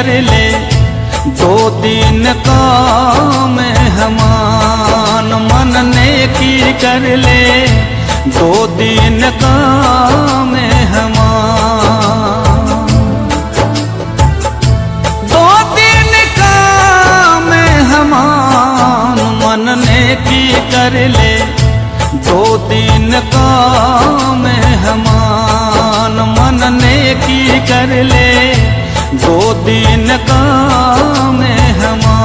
कर ले, 2-3 का मेहमान। मन नेकी कर ले, 2-3 का मेहमान। 2-3 का मेहमान मन नेकी कर ले, 2-3 का मेहमान। मन नेकी कर ले, 2-3 का मेहमान।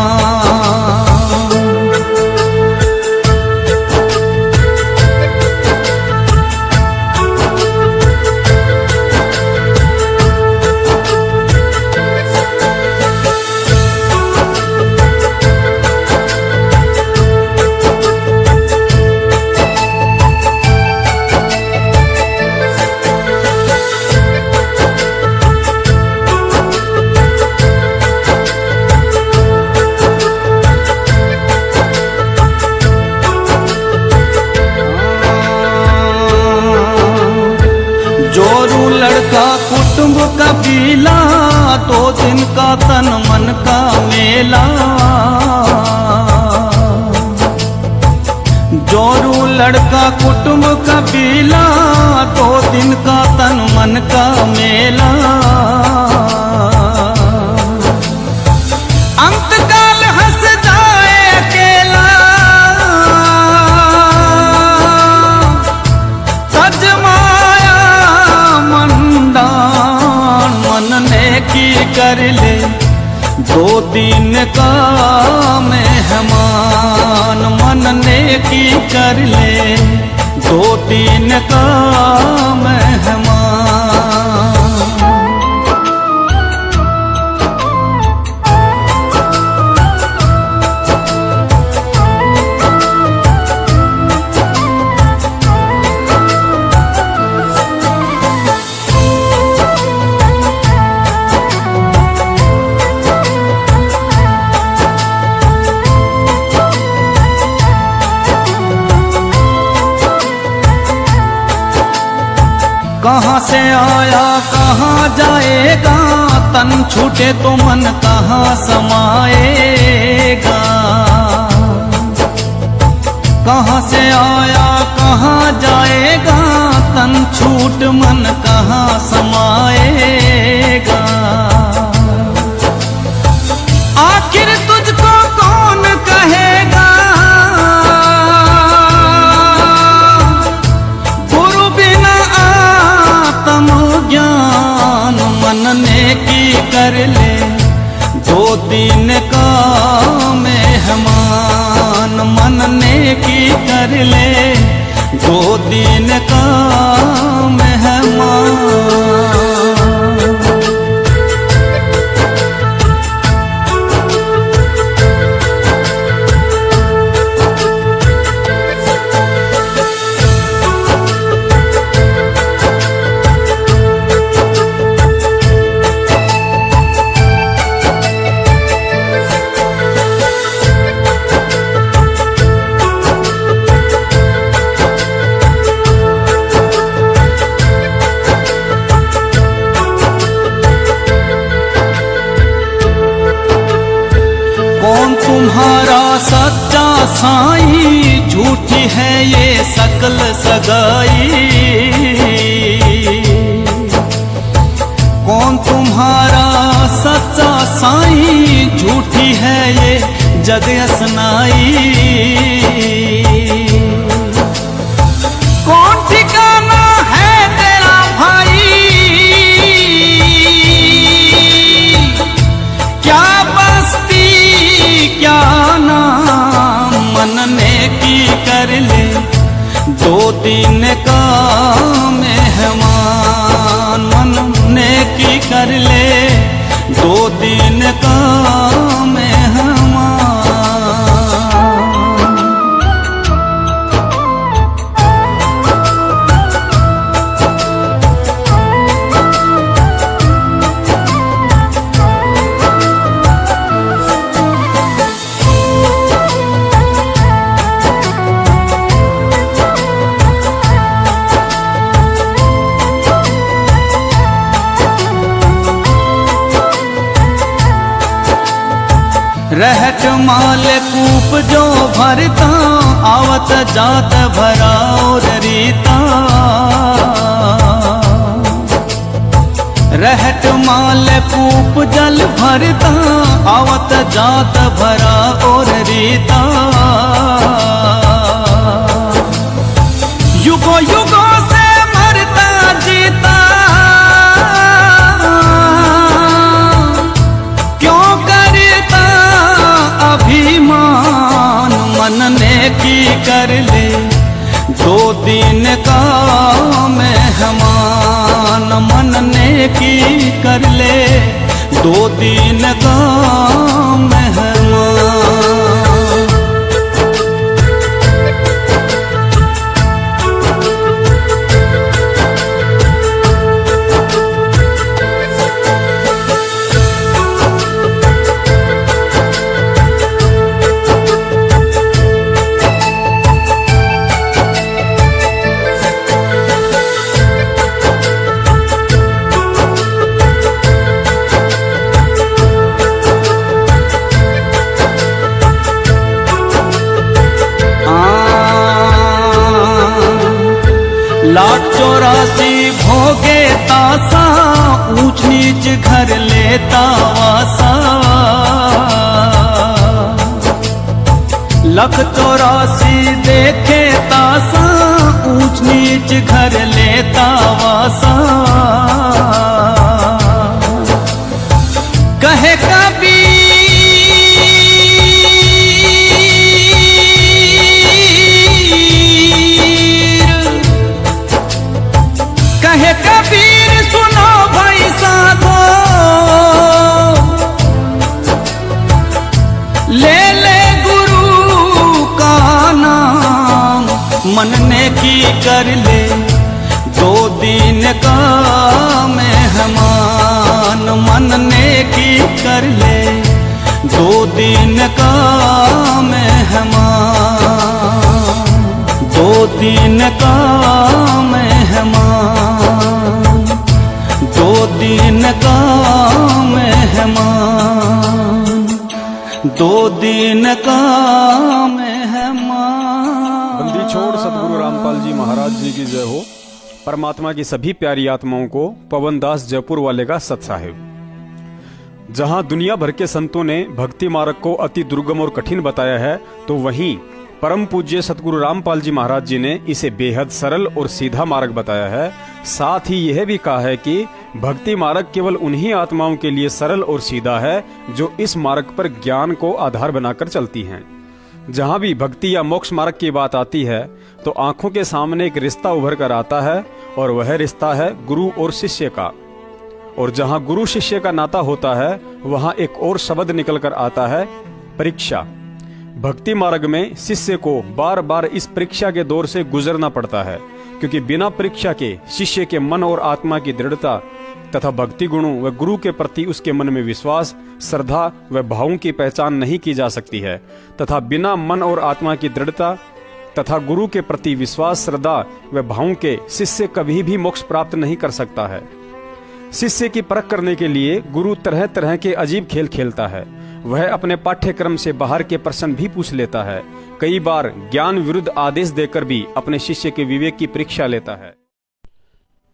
जोरू लड़का कुटुंब का पीला, 2 दिन का तन मन का मेला। जोरू लड़का कुटुंब का पीला, 2 दिन का तन मन का मेला। अंतकाल हंस जाए अकेला, नेकी कर ले, 2-3 का मेहमान। मन नेकी कर ले, 2-3 का मेहमान। कहाँ से आया कहाँ जाएगा, तन छूटे तो मन कहाँ समाएगा। कहाँ से आया कहाँ जाएगा, तन छूट मन कहाँ समाएगा। आखिर तुझको कौन कहेगा, ज्ञान। मन नेकी कर ले, 2-3 का मेहमान। मन नेकी कर ले, 2-3 का मेहमान। कौन तुम्हारा सच्चा साईं, झूठी है ये सकल सगाई। कौन तुम्हारा सच्चा साईं, झूठी है ये जग असनाई। कौन ठिकाना है तेरा भाई, क्या बस्ती क्या नाम। मन नेकी कर ले, 2-3 का मेहमान। मन नेकी कर ले, 2-3 का मेहमान। रहट माल कूप जो भरता, आवत जात भरा और रीता। रहट माल कूप जल भरता, आवत जात भरा और रीता। युगों युगों से मरता जीता, क्यों करता अभिमान। मन ने की कर ले 2 दिन का मेहमान। मन ने की कर ले 2 दिन का मेहमान। लाख 84 भोगे तासा, ऊंच नीच घर लेता वासा। लाख 84 देखे तासा, ऊंच नीच घर लेता वासा। कहे कभी कबीर सुनो भाई साधो, ले ले गुरु का नाम। मन ने की कर ले 2 दिन का मेहमान। मन ने की कर ले 2 दिन का मेहमान। 2 दिन का मेहमान। 2 दिन का मेहमान। 2 दिन का मेहमान। बंदी छोड़ सतगुरु रामपाल जी महाराज जी की जय हो। परमात्मा की सभी प्यारी आत्माओं को पवन दास जयपुर वाले का सत साहिब। जहां दुनिया भर के संतों ने भक्ति मार्ग को अति दुर्गम और कठिन बताया है, तो वहीं परम पूज्य सतगुरु रामपाल जी महाराज जी ने इसे बेहद सरल और सीधा मार्ग बताया है। साथ ही यह भी कहा है कि भक्ति मार्ग केवल उन्हीं आत्माओं के लिए सरल और सीधा है जो इस मार्ग पर ज्ञान को आधार बनाकर चलती हैं। जहां भी भक्ति या मोक्ष मार्ग की बात आती है तो आंखों के सामने एक रिश्ता उभर कर आता है, और वह रिश्ता है गुरु और शिष्य का। और जहां गुरु शिष्य का नाता होता है, वहां एक और शब्द निकल कर आता है, परीक्षा। भक्ति मार्ग में शिष्य को बार बार इस परीक्षा के दौर से गुजरना पड़ता है, क्योंकि बिना परीक्षा के शिष्य के मन और आत्मा की दृढ़ता तथा भक्ति गुणों व गुरु के प्रति उसके मन में विश्वास, श्रद्धा व भावों की पहचान नहीं की जा सकती है। तथा बिना मन और आत्मा की दृढ़ता तथा गुरु के प्रति विश्वास, श्रद्धा व भावों के शिष्य कभी भी मोक्ष प्राप्त नहीं कर सकता है। शिष्य की परख करने के लिए गुरु तरह तरह के अजीब खेल खेलता है। वह अपने पाठ्यक्रम से बाहर के प्रश्न भी पूछ लेता है। कई बार ज्ञान विरुद्ध आदेश देकर भी अपने शिष्य के विवेक की परीक्षा लेता है।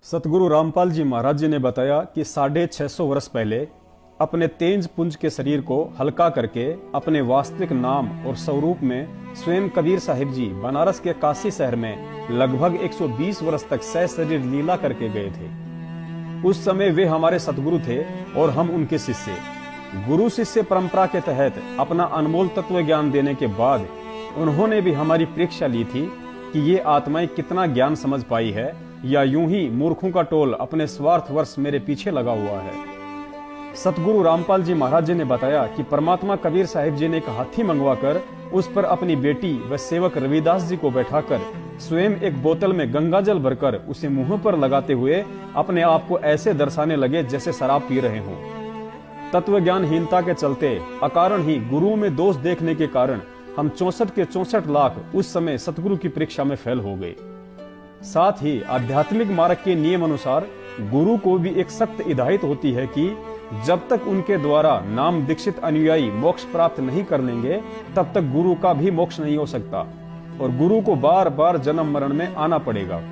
सतगुरु रामपाल जी महाराज जी ने बताया कि 650 वर्ष पहले अपने तेज पुंज के शरीर को हल्का करके अपने वास्तविक नाम और स्वरूप में स्वयं कबीर साहिब जी बनारस के काशी शहर में लगभग 120 वर्ष तक सशरीर लीला करके गए थे। उस समय वे हमारे सतगुरु थे और हम उनके शिष्य। गुरु शिष्य परंपरा के तहत अपना अनमोल तत्व ज्ञान देने के बाद उन्होंने भी हमारी परीक्षा ली थी कि ये आत्माएं कितना ज्ञान समझ पाई है, या यूं ही मूर्खों का टोल अपने स्वार्थवश मेरे पीछे लगा हुआ है। सतगुरु रामपाल जी महाराज जी ने बताया कि परमात्मा कबीर साहिब जी ने एक हाथी मंगवाकर उस पर अपनी बेटी व सेवक रविदास जी को बैठाकर स्वयं एक बोतल में गंगा जल भरकर उसे मुंह पर लगाते हुए अपने आप को ऐसे दर्शाने लगे जैसे शराब पी रहे हों। तत्व ज्ञानहीनता के चलते अकारण ही गुरु में दोष देखने के कारण हम 64 के 64 लाख उस समय सतगुरु की परीक्षा में फेल हो गए। साथ ही आध्यात्मिक मार्ग के नियम अनुसार गुरु को भी एक सख्त हिदायत होती है कि जब तक उनके द्वारा नाम दीक्षित अनुयायी मोक्ष प्राप्त नहीं कर लेंगे तब तक गुरु का भी मोक्ष नहीं हो सकता और गुरु को बार बार जन्म मरण में आना पड़ेगा।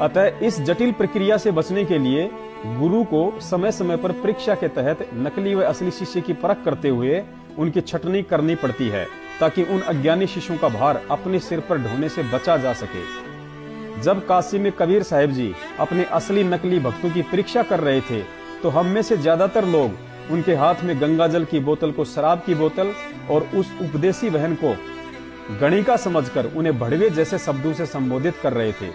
अतः इस जटिल प्रक्रिया से बचने के लिए गुरु को समय समय पर परीक्षा के तहत नकली व असली शिष्य की परख करते हुए उनकी छटनी करनी पड़ती है ताकि उन अज्ञानी शिष्यों का भार अपने सिर पर ढोने से बचा जा सके। जब काशी में कबीर साहिब जी अपने असली नकली भक्तों की परीक्षा कर रहे थे तो हम में से ज्यादातर लोग उनके हाथ में गंगा जल की बोतल को शराब की बोतल और उस उपदेशी बहन को गणिका समझकर उन्हें भड़वे जैसे शब्दों से संबोधित कर रहे थे।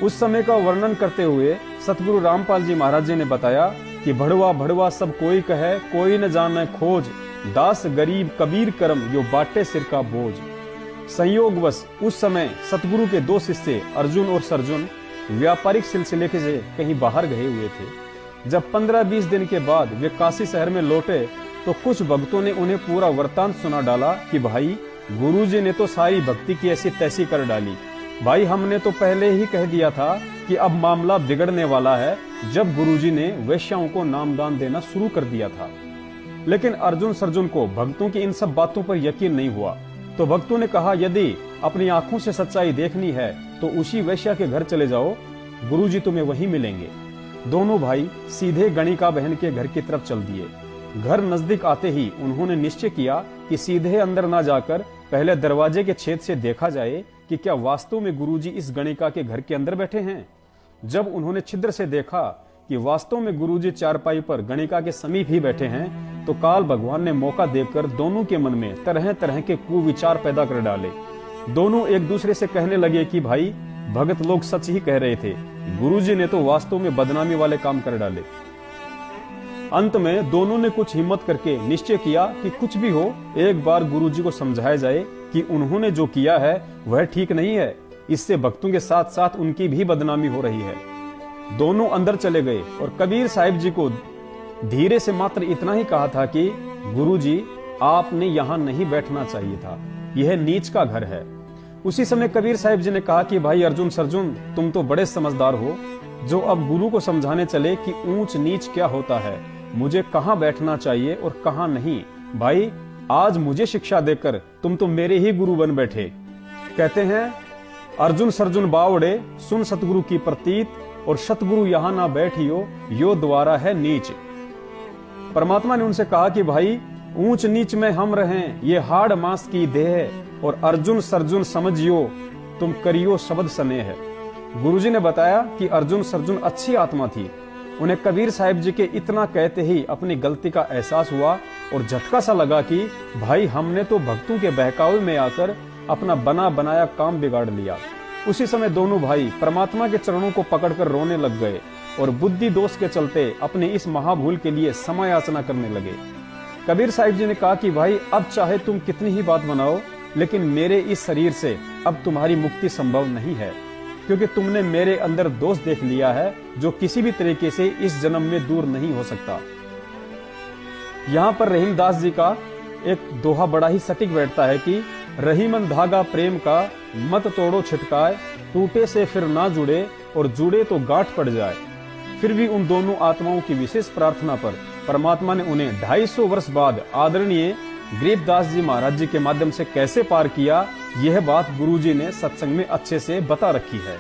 उस समय का वर्णन करते हुए सतगुरु रामपाल जी महाराज जी ने बताया कि भड़वा भड़वा सब कोई कहे, कोई न जाने खोज, दास गरीब कबीर करम यो बाटे सिर का बोझ। संयोगवश उस समय सतगुरु के दो शिष्य अर्जुन और सरजुन व्यापारिक सिलसिले के से कहीं बाहर गए हुए थे। जब 15-20 दिन के बाद वे काशी शहर में लौटे तो कुछ भक्तों ने उन्हें पूरा वृत्तांत सुना डाला कि भाई गुरुजी ने तो सारी भक्ति की ऐसी तैसी कर डाली। भाई हमने तो पहले ही कह दिया था कि अब मामला बिगड़ने वाला है जब गुरुजी ने वैश्याओं को नामदान देना शुरू कर दिया था। लेकिन अर्जुन सरजुन को भक्तों की इन सब बातों पर यकीन नहीं हुआ तो भक्तों ने कहा यदि अपनी आंखों से सच्चाई देखनी है तो उसी वैश्या के घर चले जाओ, गुरुजी तुम्हें वहीं मिलेंगे। दोनों भाई सीधे गणिका बहन के घर की तरफ चल दिए। घर नजदीक आते ही उन्होंने निश्चय किया कि सीधे अंदर ना जाकर पहले दरवाजे के छेद से देखा जाए कि क्या वास्तव में गुरुजी इस गणिका के घर के अंदर बैठे हैं। जब उन्होंने छिद्र से देखा कि वास्तव में गुरुजी चारपाई पर गणिका के समीप ही बैठे हैं तो काल भगवान ने मौका देकर दोनों के मन में तरह तरह के कुविचार पैदा कर डाले। दोनों एक दूसरे से कहने लगे कि भाई भगत लोग सच ही कह रहे थे, गुरुजी ने तो वास्तव में बदनामी वाले काम कर डाले। अंत में दोनों ने कुछ हिम्मत करके निश्चय किया कि कुछ भी हो एक बार गुरुजी को समझाया जाए कि उन्होंने जो किया है वह ठीक नहीं है, इससे भक्तों के साथ साथ उनकी भी बदनामी हो रही है। दोनों अंदर चले गए और कबीर साहिब जी को धीरे से मात्र इतना ही कहा था कि गुरुजी आपने यहाँ नहीं बैठना चाहिए था, यह नीच का घर है। उसी समय कबीर साहिब जी ने कहा कि भाई अर्जुन सरजुन तुम तो बड़े समझदार हो जो अब गुरु को समझाने चले कि ऊंच नीच क्या होता है, मुझे कहाँ बैठना चाहिए और कहाँ नहीं। भाई आज मुझे शिक्षा देकर तुम तो मेरे ही गुरु बन बैठे। कहते हैं अर्जुन सरजुन बावड़े सुन सतगुरु की प्रतीत और सतगुरु यहाँ ना बैठियो यो द्वारा है नीच। परमात्मा ने उनसे कहा कि भाई ऊंच नीच में हम रहें ये हाड़ मांस की देह और अर्जुन सरजुन समझियो तुम करियो शब्द सने है। गुरुजी ने बताया कि अर्जुन सरजुन अच्छी आत्मा थी। उन्हें कबीर साहिब जी के इतना कहते ही अपनी गलती का एहसास हुआ और झटका सा लगा कि भाई हमने तो भक्तों के बहकावे में आकर अपना बना बनाया काम बिगाड़ लिया। उसी समय दोनों भाई परमात्मा के चरणों को पकड़कर रोने लग गए और बुद्धि दोष के चलते अपनी इस महाभूल के लिए समय याचना करने लगे। कबीर साहिब जी ने कहा कि भाई अब चाहे तुम कितनी ही बात बनाओ लेकिन मेरे इस शरीर से अब तुम्हारी मुक्ति संभव नहीं है, क्योंकि तुमने मेरे अंदर दोष देख लिया है जो किसी भी तरीके से इस जन्म में दूर नहीं हो सकता। यहाँ पर रहीमदास जी का एक दोहा बड़ा ही सटीक बैठता है कि रहीमन धागा प्रेम का मत तोड़ो छिटकाए, टूटे से फिर ना जुड़े और जुड़े तो गांठ पड़ जाए। फिर भी उन दोनों आत्माओं की विशेष प्रार्थना पर परमात्मा ने उन्हें 250 वर्ष बाद आदरणीय गरीबदास जी महाराज जी के माध्यम से कैसे पार किया, यह बात गुरुजी ने सत्संग में अच्छे से बता रखी है।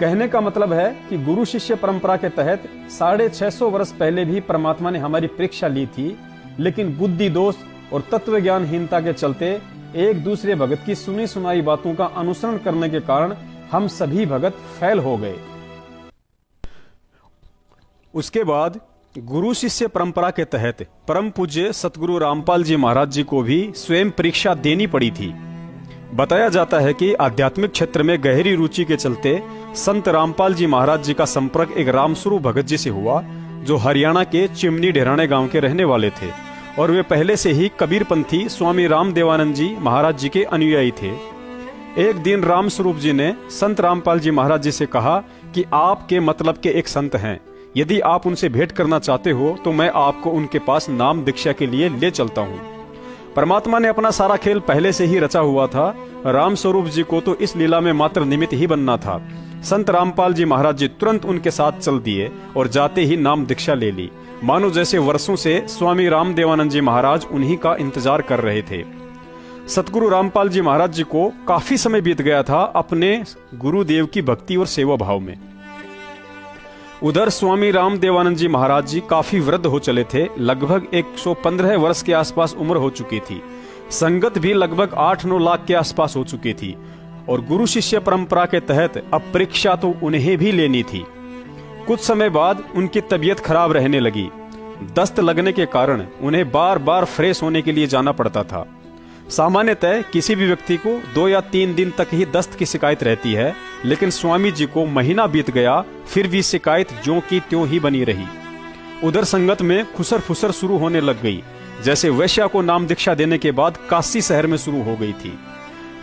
कहने का मतलब है कि गुरु शिष्य परंपरा के तहत 650 वर्ष पहले भी परमात्मा ने हमारी परीक्षा ली थी, लेकिन बुद्धि दोष और तत्व ज्ञानहीनता के चलते एक दूसरे भगत की सुनी सुनाई बातों का अनुसरण करने के कारण हम सभी भगत फेल हो गए। उसके बाद गुरु शिष्य परंपरा के तहत परम पूज्य सतगुरु रामपाल जी महाराज जी को भी स्वयं परीक्षा देनी पड़ी थी। बताया जाता है कि आध्यात्मिक क्षेत्र में गहरी रुचि के चलते संत रामपाल जी महाराज जी का संपर्क एक रामस्वरूप भगत जी से हुआ जो हरियाणा के चिमनी ढेराने गांव के रहने वाले थे और वे पहले से ही कबीरपंथी स्वामी रामदेवानंद जी महाराज जी के अनुयायी थे। एक दिन रामस्वरूप जी ने संत रामपाल जी महाराज जी से कहा कि आपके मतलब के एक संत हैं, यदि आप उनसे भेंट करना चाहते हो तो मैं आपको उनके पास नाम दीक्षा के लिए ले चलता हूँ। परमात्मा ने अपना सारा खेल पहले से ही रचा हुआ था। रामस्वरूप जी को तो इस लीला में मात्र निमित्त ही बनना था। संत रामपाल जी महाराज जी तुरंत उनके साथ चल दिए और जाते ही नाम दीक्षा ले ली। मानो जैसे वर्षों से स्वामी रामदेवानंद जी महाराज उन्हीं का इंतजार कर रहे थे। सतगुरु रामपाल जी महाराज जी को काफी समय बीत गया था अपने गुरुदेव की भक्ति और सेवा भाव में। उधर स्वामी रामदेवानंद जी महाराज जी काफी वृद्ध हो चले थे, लगभग 115 वर्ष के आसपास उम्र हो चुकी थी। संगत भी लगभग 8-9 लाख के आसपास हो चुकी थी और गुरु शिष्य परंपरा के तहत अब परीक्षा तो उन्हें भी लेनी थी। कुछ समय बाद उनकी तबीयत खराब रहने लगी। दस्त लगने के कारण उन्हें बार बार फ्रेश होने के लिए जाना पड़ता था। सामान्यतः किसी भी व्यक्ति को 2 या 3 दिन तक ही दस्त की शिकायत रहती है, लेकिन स्वामी जी को महीना बीत गया, फिर भी शिकायत ज्यों की त्यों ही बनी रही। उधर संगत में खुसर फुसर शुरू होने लग गई, जैसे वैश्या को नाम दीक्षा देने के बाद काशी शहर में शुरू हो गई थी।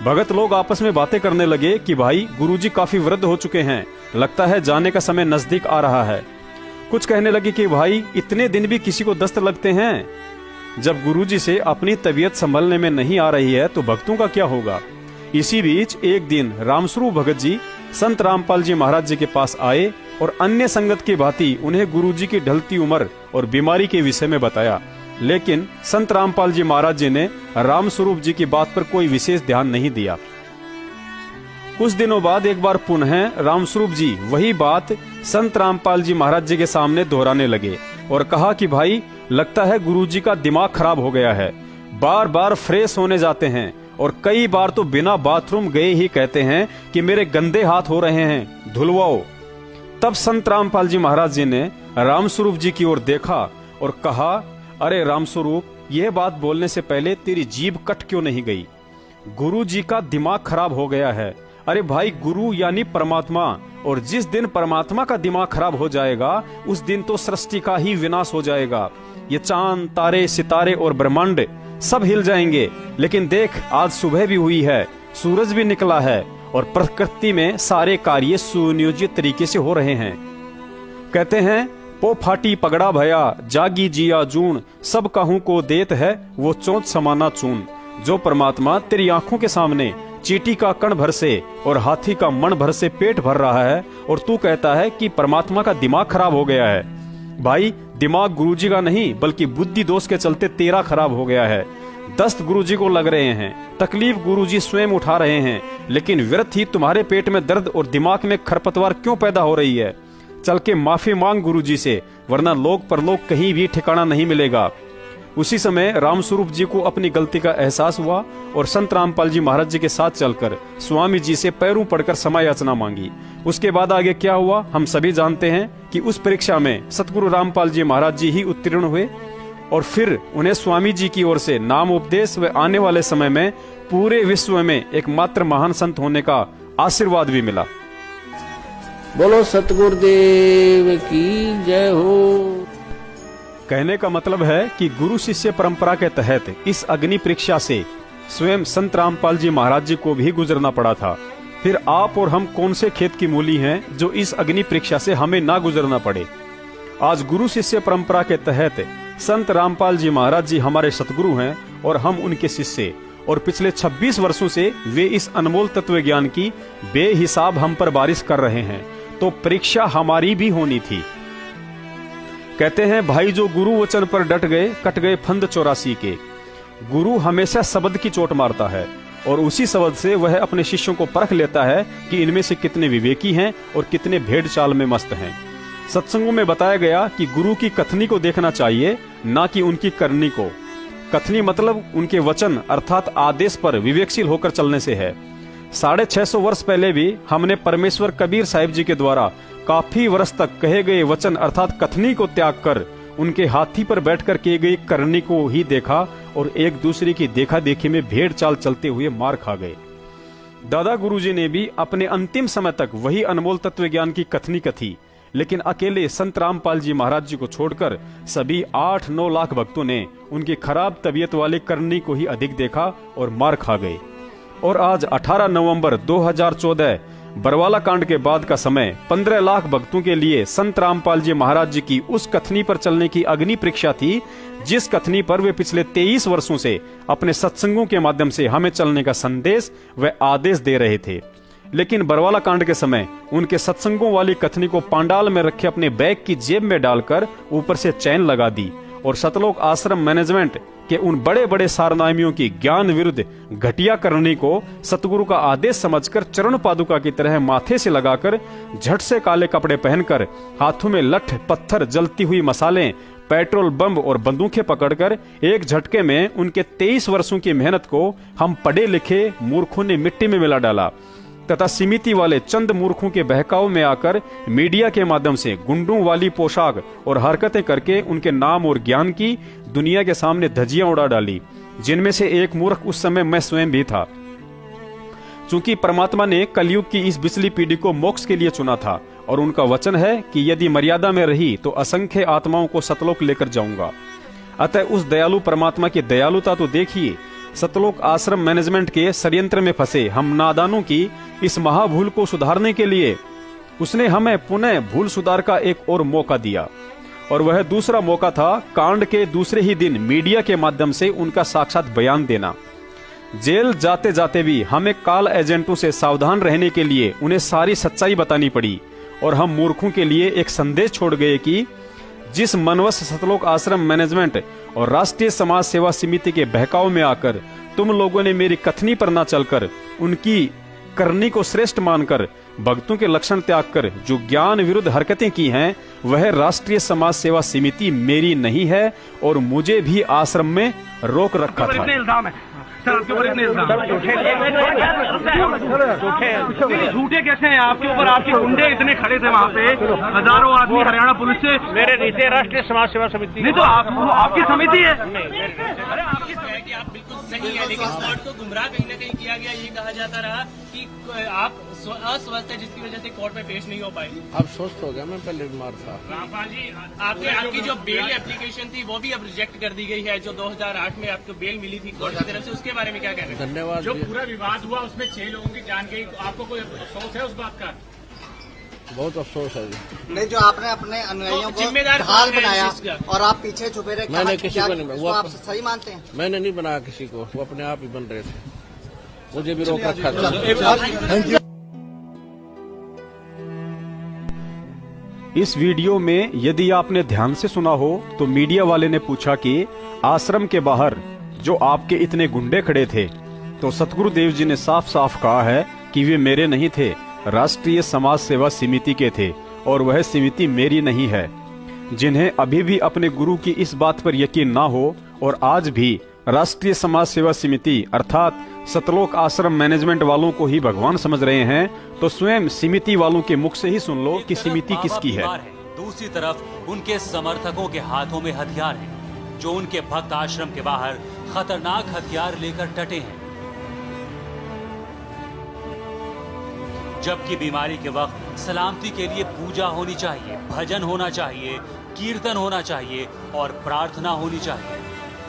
भगत लोग आपस में बातें करने लगे कि भाई गुरुजी काफी वृद्ध हो चुके हैं, लगता है जाने का समय नजदीक आ रहा है। कुछ कहने लगे कि भाई इतने दिन भी किसी को दस्त लगते हैं। जब गुरुजी से अपनी तबीयत संभलने में नहीं आ रही है तो भक्तों का क्या होगा। इसी बीच एक दिन रामस्वरूप भगत जी संत रामपाल जी महाराज जी के पास आए और अन्य संगत की भांति उन्हें गुरुजी की ढलती उम्र और बीमारी के विषय में बताया, लेकिन संत रामपाल जी महाराज जी ने रामस्वरूप जी की बात पर कोई विशेष ध्यान नहीं दिया। कुछ दिनों बाद एक बार पुनः रामस्वरूप जी वही बात संत रामपाल जी महाराज जी के सामने दोहराने लगे और कहा कि भाई लगता है गुरुजी का दिमाग खराब हो गया है, बार बार फ्रेश होने जाते हैं और कई बार तो बिना बाथरूम गए ही कहते हैं कि मेरे गंदे हाथ हो रहे हैं, धुलवाओ। तब संत रामपाल जी महाराज जी ने रामस्वरूप जी की ओर देखा और कहा, अरे रामस्वरूप, यह बात बोलने से पहले तेरी जीभ कट क्यों नहीं गई? गुरु जी का दिमाग खराब हो गया है। अरे भाई, गुरु यानी परमात्मा, और जिस दिन परमात्मा का दिमाग खराब हो जाएगा उस दिन तो सृष्टि का ही विनाश हो जाएगा। ये चांद, तारे, सितारे और ब्रह्मांड सब हिल जाएंगे। लेकिन देख, आज सुबह भी हुई है, सूरज भी निकला है और प्रकृति में सारे कार्य सुनियोजित तरीके से हो रहे हैं। कहते हैं, पो फाटी पगड़ा भया, जागी जिया जून, सब कहूं को देत है वो चोंच समाना चून। जो परमात्मा तेरी आंखों के सामने चींटी का कण भर से और हाथी का मन भर से पेट भर रहा है और तू कहता है कि परमात्मा का दिमाग खराब हो गया है। भाई, दिमाग गुरुजी का नहीं बल्कि बुद्धि दोष के चलते तेरा खराब हो गया है। दस्त गुरुजी को लग रहे हैं, तकलीफ गुरुजी स्वयं उठा रहे हैं, लेकिन व्यर्थ ही तुम्हारे पेट में दर्द और दिमाग में खरपतवार क्यों पैदा हो रही है? चल के माफी मांग गुरुजी से, वरना लोक परलोक कहीं भी ठिकाना नहीं मिलेगा। उसी समय रामस्वरूप जी को अपनी गलती का एहसास हुआ और संत रामपाल जी महाराज जी के साथ चलकर स्वामी जी से पैरों पड़कर क्षमा याचना मांगी। उसके बाद आगे क्या हुआ हम सभी जानते हैं कि उस परीक्षा में सतगुरु रामपाल जी महाराज जी ही उत्तीर्ण हुए और फिर उन्हें स्वामी जी की ओर से नाम उपदेश व आने वाले समय में पूरे विश्व में एकमात्र महान संत होने का आशीर्वाद भी मिला। बोलो सतगुरुदेव की जय हो। कहने का मतलब है कि गुरु शिष्य परंपरा के तहत इस अग्नि परीक्षा से स्वयं संत रामपाल जी महाराज जी को भी गुजरना पड़ा था। फिर आप और हम कौन से खेत की मूली हैं जो इस अग्नि परीक्षा से हमें ना गुजरना पड़े। आज गुरु शिष्य परंपरा के तहत संत रामपाल जी महाराज जी हमारे सतगुरु हैं और हम उनके शिष्य, और पिछले 26 वर्षों से वे इस अनमोल तत्व ज्ञान की बेहिसाब हम पर बारिश कर रहे हैं, तो परीक्षा हमारी भी होनी थी। कहते हैं, भाई जो गुरु वचन पर डट गए कट गए फंद 84 के। गुरु हमेशा शब्द की चोट मारता है और उसी शब्द से वह अपने शिष्यों को परख लेता है कि इनमें से कितने विवेकी हैं और कितने भेड़ चाल में मस्त हैं। सत्संगों में बताया गया कि गुरु की कथनी को देखना चाहिए, ना कि उनकी करनी को। कथनी मतलब उनके वचन अर्थात आदेश पर विवेकशील होकर चलने से है। 650 वर्ष पहले भी हमने परमेश्वर कबीर साहिब जी के द्वारा काफी वर्ष तक कहे गए वचन अर्थात कथनी को त्याग कर उनके हाथी पर बैठकर किए गई करनी को ही देखा और एक दूसरे की देखा देखी में भेड़ चाल चलते हुए मार खा गए। दादा गुरुजी ने भी अपने अंतिम समय तक वही अनमोल तत्व ज्ञान की कथनी कथी, लेकिन अकेले संत रामपाल जी महाराज जी को छोड़कर सभी 8-9 लाख भक्तों ने उनकी खराब तबीयत वाले करनी को ही अधिक देखा और मार खा गए। और आज 18 नवंबर 2014 बरवाला कांड के बाद का समय 15 लाख भक्तों के लिए संत रामपाल जी महाराज जी की उस कथनी पर चलने की अग्नि परीक्षा थी, जिस कथनी पर वे पिछले 23 वर्षों से अपने सत्संगों के माध्यम से हमें चलने का संदेश व आदेश दे रहे थे। लेकिन बरवाला कांड के समय उनके सत्संगों वाली कथनी को पांडाल में रखे अपने बैग की जेब में डालकर ऊपर से चैन लगा दी और सतलोक आश्रम मैनेजमेंट के उन बड़े बड़े सारनामियों की ज्ञान विरुद्ध घटिया करनी को सतगुरु का आदेश समझकर चरण पादुका की तरह माथे से लगाकर झट से काले कपड़े पहनकर हाथों में लठ पत्थर जलती हुई मसालें पेट्रोल बम और बंदूकें पकड़कर एक झटके में उनके 23 वर्षों की मेहनत को हम पढ़े लिखे मूर्खों ने मिट्टी में मिला डाला तथा समिति वाले चंद मूर्खों के बहकाव में आकर मीडिया के माध्यम से गुंडों वाली पोशाक और हरकतें करके उनके नाम और ज्ञान की दुनिया के सामने धज्जियां उड़ा डाली, जिनमें से एक मूर्ख उस समय मैं स्वयं भी था। चूंकि परमात्मा ने कलयुग की इस बिचली पीढ़ी को मोक्ष के लिए चुना था और उनका वचन है कि यदि मर्यादा में रही तो असंख्य आत्माओं को सतलोक लेकर जाऊंगा। अतः उस दयालु परमात्मा की दयालुता तो देखिए। सतलोक आश्रम मैनेजमेंट के षड्यंत्र में फंसे हम नादानों की इस महाभूल को सुधारने के लिए उसने हमें पुनः भूल सुधार का एक और मौका दिया, और वह दूसरा मौका था कांड के दूसरे ही दिन मीडिया के माध्यम से उनका साक्षात बयान देना। जेल जाते जाते भी हमें काल एजेंटों से सावधान रहने के लिए उन्हें सारी सच्चाई बतानी पड़ी और हम मूर्खों के लिए एक संदेश छोड़ गए कि जिस मनवश सतलोक आश्रम मैनेजमेंट और राष्ट्रीय समाज सेवा समिति के बहकाव में आकर तुम लोगों ने मेरी कथनी पर न चलकर उनकी करनी को श्रेष्ठ मानकर भक्तों के लक्षण त्याग कर जो ज्ञान विरुद्ध हरकतें की हैं, वह राष्ट्रीय समाज सेवा समिति मेरी नहीं है और मुझे भी आश्रम में रोक रखा था। झूठे कैसे हैं आपके ऊपर? आपके गुंडे इतने खड़े थे वहाँ पे, हजारों आदमी हरियाणा पुलिस से। मेरे नीचे राष्ट्रीय समाज सेवा समिति नहीं तो आपकी समिति है। अरे आपकी कि आप बिल्कुल सही है, लेकिन कोर्ट को गुमराह कहीं न कहीं किया गया। ये कहा जाता रहा कि आप अस्वस्थ है जिसकी वजह से कोर्ट में पेश नहीं हो पाए। अब स्वस्थ हो गया, मैं पहले बीमार था। रामपाल जी, आपकी जो बेल एप्लीकेशन थी वो भी अब रिजेक्ट कर दी गई है। जो 2008 में आपको बेल मिली थी कोर्ट की तरफ से, उसके बारे में क्या कहना है? धन्यवाद। जो पूरा विवाद हुआ उसमें 6 लोगों की जान गई, आपको कोई अफसोस है उस बात का? बहुत अफसोस है जी। नहीं, जो आपने अपने अनुयायियों को जिम्मेदार ढाल कौन है बनाया इस चीज़ का? और आप पीछे छुपे रहे, मैंने किसी को नहीं, वो आप सही मानते हैं? मैंने नहीं बनाया किसी को, वो अपने आप ही बन रहे थे, मुझे भी रोक रखा था। इस वीडियो में यदि आपने ध्यान से सुना हो तो मीडिया वाले ने पूछा कि आश्रम के बाहर जो आपके इतने गुंडे खड़े थे, तो सतगुरु देव जी ने साफ साफ कहा है कि वे मेरे नहीं थे, राष्ट्रीय समाज सेवा समिति के थे और वह समिति मेरी नहीं है। जिन्हें अभी भी अपने गुरु की इस बात पर यकीन ना हो और आज भी राष्ट्रीय समाज सेवा समिति अर्थात सतलोक आश्रम मैनेजमेंट वालों को ही भगवान समझ रहे हैं, तो स्वयं समिति वालों के मुख से ही सुन लो कि समिति किसकी है। दूसरी तरफ उनके समर्थकों के हाथों में हथियार हैं, जो उनके भक्त आश्रम के बाहर खतरनाक हथियार लेकर डटे हैं। जबकि बीमारी के वक्त सलामती के लिए पूजा होनी चाहिए, भजन होना चाहिए, कीर्तन होना चाहिए और प्रार्थना होनी चाहिए,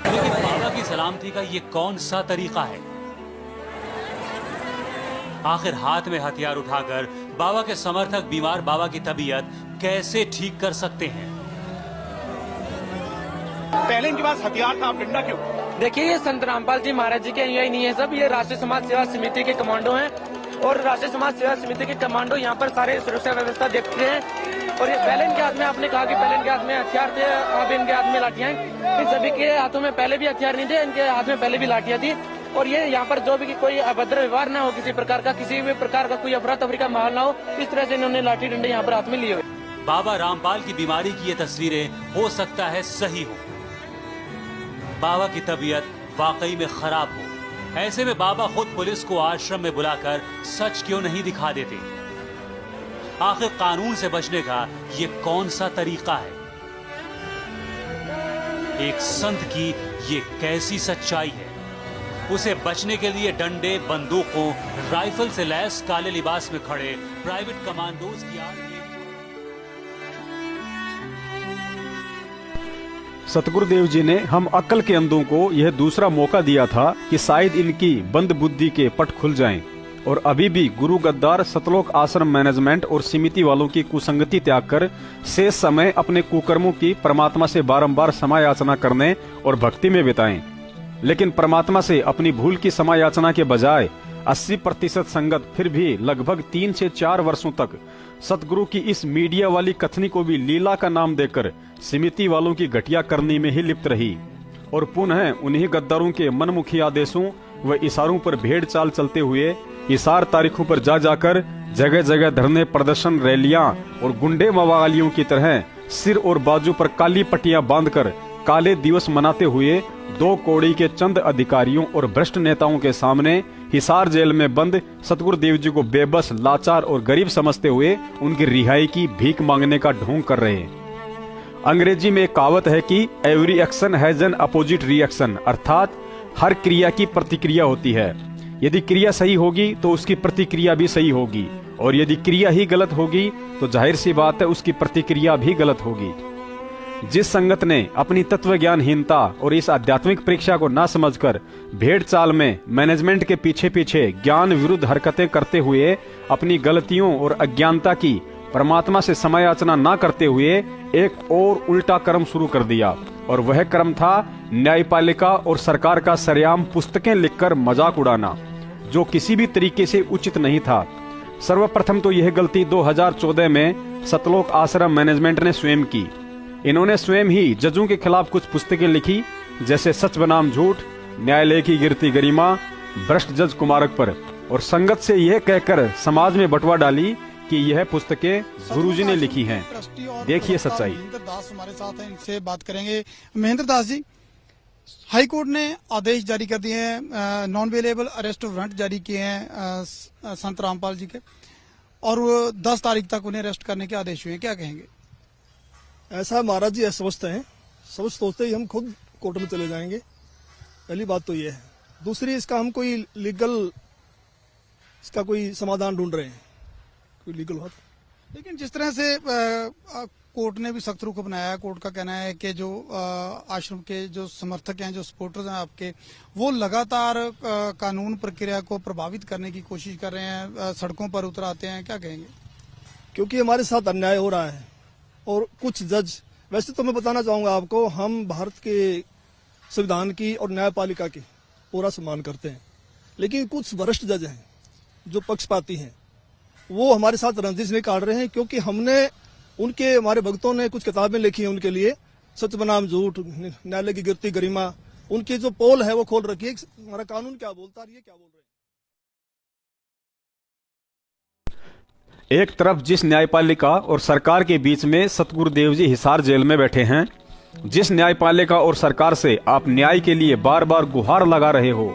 लेकिन बाबा की सलामती का ये कौन सा तरीका है? आखिर हाथ में हथियार उठाकर बाबा के समर्थक बीमार बाबा की तबीयत कैसे ठीक कर सकते हैं? पहले इनके पास हथियार था, आप डंडा क्यों? देखिए, ये संत रामपाल जी महाराज जी के अनुयायी नहीं है सब, ये राष्ट्रीय समाज सेवा समिति के कमांडो हैं और राष्ट्रीय समाज सेवा समिति के कमांडो यहाँ पर सारे सुरक्षा व्यवस्था देखते हैं। और ये पहले इनके हाथ में, आपने कहा कि पहले इनके हाथ में हथियार थे, अब इनके हाथ में लाठियां हैं। इन सभी के हाथों में पहले भी हथियार नहीं थे, इनके हाथ में पहले भी लाठियां थी। और ये यहाँ पर जो भी कोई अभद्र व्यवहार ना हो, किसी प्रकार का, किसी भी प्रकार का कोई अफरा तफरी का माहौल ना हो, इस तरह से इन्होंने लाठी डंडे यहाँ पर हाथ में लिए हुए। बाबा रामपाल की बीमारी की ये तस्वीरें हो सकता है सही हो, बाबा की तबीयत वाकई में खराब हो। ऐसे में बाबा खुद पुलिस को आश्रम में बुलाकर सच क्यों नहीं दिखा देते? आखिर कानून से बचने का ये कौन सा तरीका है? एक संत की ये कैसी सच्चाई है? उसे बचने के लिए डंडे, बंदूकों, राइफल से लैस काले लिबास में खड़े प्राइवेट कमांडोज की आड़ में सतगुरुदेव जी ने हम अक्ल के अंधों को यह दूसरा मौका दिया था कि शायद इनकी बंद बुद्धि के पट खुल जाएं और अभी भी गुरु गद्दार सतलोक आश्रम मैनेजमेंट और समिति वालों की कुसंगति त्याग कर शेष समय अपने कुकर्मों की परमात्मा से बारंबार क्षमा याचना करने और भक्ति में बिताएं। लेकिन परमात्मा से अपनी भूल की क्षमा याचना के बजाय 80% संगत फिर भी लगभग 3 से 4 वर्षों तक सतगुरु की इस मीडिया वाली कथनी को भी लीला का नाम देकर समिति वालों की घटिया करनी में ही लिप्त रही और पुनः उन्हीं गद्दारों के मनमुखी आदेशों व इशारों पर भेड़ चाल चलते हुए इशार तारीखों पर जा जाकर जगह जगह धरने, प्रदर्शन, रैलियां और गुंडे मवालियों की तरह सिर और बाजू पर काली पट्टियां बांधकर काले दिवस मनाते हुए 2 कौड़ी के चंद अधिकारियों और भ्रष्ट नेताओं के सामने हिसार जेल में बंद सतगुरुदेव जी को बेबस, लाचार और गरीब समझते हुए उनकी रिहाई की भीख मांगने का ढोंग कर रहे हैं। अंग्रेजी में एक कहावत है कि every action has an opposite reaction, अर्थात हर क्रिया की प्रतिक्रिया होती है। यदि क्रिया सही होगी तो उसकी प्रतिक्रिया भी सही होगी और यदि क्रिया ही गलत होगी तो जाहिर सी बात है उसकी प्रतिक्रिया भी गलत होगी। जिस संगत ने अपनी तत्व ज्ञानहीनता और इस आध्यात्मिक परीक्षा को ना समझकर भेड़ चाल में मैनेजमेंट के पीछे पीछे ज्ञान विरुद्ध हरकतें करते हुए अपनी गलतियों और अज्ञानता की परमात्मा से समयाचना ना करते हुए एक और उल्टा कर्म शुरू कर दिया और वह कर्म था न्यायपालिका और सरकार का सरेआम पुस्तकें लिखकर मजाक उड़ाना, जो किसी भी तरीके से उचित नहीं था। सर्वप्रथम तो यह गलती 2014 में सतलोक आश्रम मैनेजमेंट ने स्वयं की। इन्होंने स्वयं ही जजों के खिलाफ कुछ पुस्तकें लिखी, जैसे सच बनाम झूठ, न्यायालय की गिरती गरिमा, भ्रष्ट जज कुमारक पर, और संगत से यह कहकर समाज में बंटवा डाली कि यह पुस्तकें गुरुजी ने लिखी हैं। देखिए सच्चाई। महेंद्र दास हमारे साथ हैं, इनसे बात करेंगे। महेंद्र दास जी, हाई कोर्ट ने आदेश जारी कर दिए हैं, नॉन अवेलेबल अरेस्ट वारंट जारी किए हैं संत रामपाल जी के, और 10 तारीख तक उन्हें अरेस्ट करने के आदेश हुए हैं, क्या कहेंगे? ऐसा महाराज जी समझते हैं, सोचते ही हम खुद कोर्ट में चले जाएंगे। पहली बात तो ये है। दूसरी, इसका हम कोई लीगल इसका कोई समाधान ढूंढ रहे हैं, कोई लीगल बात। लेकिन जिस तरह से कोर्ट ने भी सख्त रुख अपनाया, कोर्ट का कहना है कि जो आश्रम के जो समर्थक हैं, जो सपोर्टर्स हैं आपके, वो लगातार कानून प्रक्रिया को प्रभावित करने की कोशिश कर रहे हैं, सड़कों पर उतर आते हैं, क्या कहेंगे? क्योंकि हमारे साथ अन्याय हो रहा है और कुछ जज, वैसे तो मैं बताना चाहूंगा आपको, हम भारत के संविधान की और न्यायपालिका की पूरा सम्मान करते हैं, लेकिन कुछ वरिष्ठ जज हैं जो पक्षपाती हैं, वो हमारे साथ रंजिश नहीं काट रहे हैं। क्योंकि हमारे भक्तों ने कुछ किताबें लिखी हैं उनके लिए, सच बनाम झूठ, न्यायालय की गिरती गरिमा, उनकी जो पोल है वो खोल रखी है, हमारा कानून क्या बोलता है, ये क्या बोल रहे हैं। एक तरफ जिस न्यायपालिका और सरकार के बीच में सतगुरुदेव जी हिसार जेल में बैठे हैं, जिस न्यायपालिका और सरकार से आप न्याय के लिए बार बार गुहार लगा रहे हो,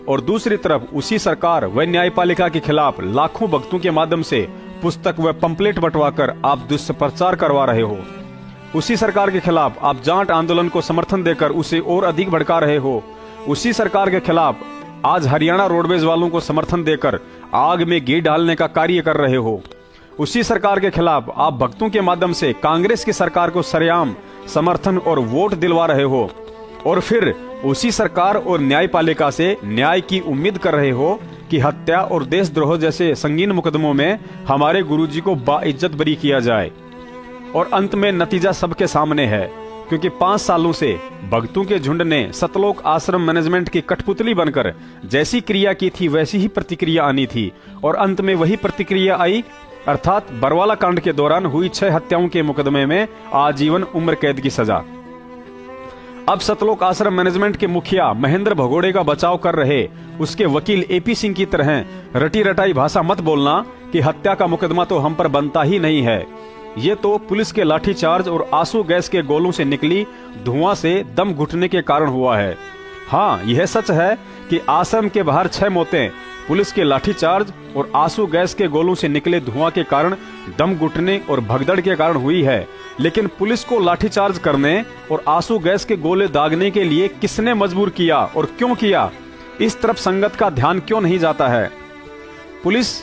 और दूसरी तरफ उसी सरकार व न्यायपालिका के खिलाफ लाखों भक्तों के माध्यम से पुस्तक व पंपलेट बंटवाकर आप दुष्प्रचार करवा रहे हो। उसी सरकार के खिलाफ आप जाट आंदोलन को समर्थन देकर उसे और अधिक भड़का रहे हो। उसी सरकार के खिलाफ आज हरियाणा रोडवेज वालों को समर्थन देकर आग में घी डालने का कार्य कर रहे हो। उसी सरकार के खिलाफ आप भक्तों के माध्यम से कांग्रेस की सरकार को सरेआम समर्थन और वोट दिलवा रहे हो, और फिर उसी सरकार और न्यायपालिका से न्याय की उम्मीद कर रहे हो कि हत्या और देशद्रोह जैसे संगीन मुकदमों में हमारे गुरुजी को बाइज्जत बरी किया जाए। और अंत में नतीजा सबके सामने है, क्योंकि 5 सालों से भक्तों के झुंड ने सतलोक आश्रम मैनेजमेंट की कठपुतली बनकर जैसी क्रिया की थी वैसी ही प्रतिक्रिया आनी थी, और अंत में वही प्रतिक्रिया आई, अर्थात बरवाला कांड के दौरान हुई 6 हत्याओं के मुकदमे में आजीवन उम्र कैद की सजा। अब सतलोक आश्रम मैनेजमेंट के मुखिया महेंद्र भगोड़े का बचाव कर रहे उसके वकील एपी सिंह की तरह रटी रटाई भाषा मत बोलना कि हत्या का मुकदमा तो हम पर बनता ही नहीं है। ये तो पुलिस के लाठीचार्ज और आंसू गैस के गोलों से निकली धुआं से दम घुटने के कारण हुआ है। हाँ, यह सच है कि आश्रम के बाहर 6 मौतें पुलिस के लाठीचार्ज और आंसू गैस के गोलों से निकले धुआं के कारण, दम घुटने और भगदड़ के कारण हुई है। लेकिन पुलिस को लाठीचार्ज करने और आंसू गैस के गोले दागने के लिए किसने मजबूर किया और क्यों किया, इस तरफ संगत का ध्यान क्यों नहीं जाता है? पुलिस,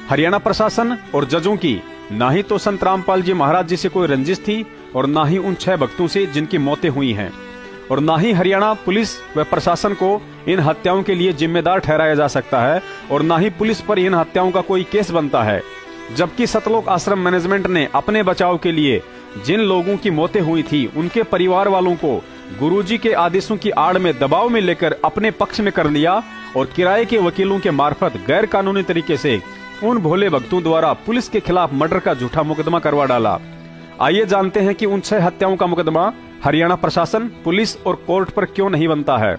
हरियाणा प्रशासन और जजों की ना ही तो संत रामपाल जी महाराज जी से कोई रंजिश थी और ना ही उन 6 भक्तों से जिनकी मौतें हुई हैं, और ना ही हरियाणा पुलिस व प्रशासन को इन हत्याओं के लिए जिम्मेदार ठहराया जा सकता है, और ना ही पुलिस पर इन हत्याओं का कोई केस बनता है। जबकि सतलोक आश्रम मैनेजमेंट ने अपने बचाव के लिए जिन लोगों की मौतें हुई थी उनके परिवार वालों को गुरुजी के आदेशों की आड़ में दबाव में लेकर अपने पक्ष में कर लिया और किराए के वकीलों के मार्फत गैर कानूनी तरीके से उन भोले भक्तों द्वारा पुलिस के खिलाफ मर्डर का झूठा मुकदमा करवा डाला। आइए जानते हैं कि उन 6 हत्याओं का मुकदमा हरियाणा प्रशासन, पुलिस और कोर्ट पर क्यों नहीं बनता है।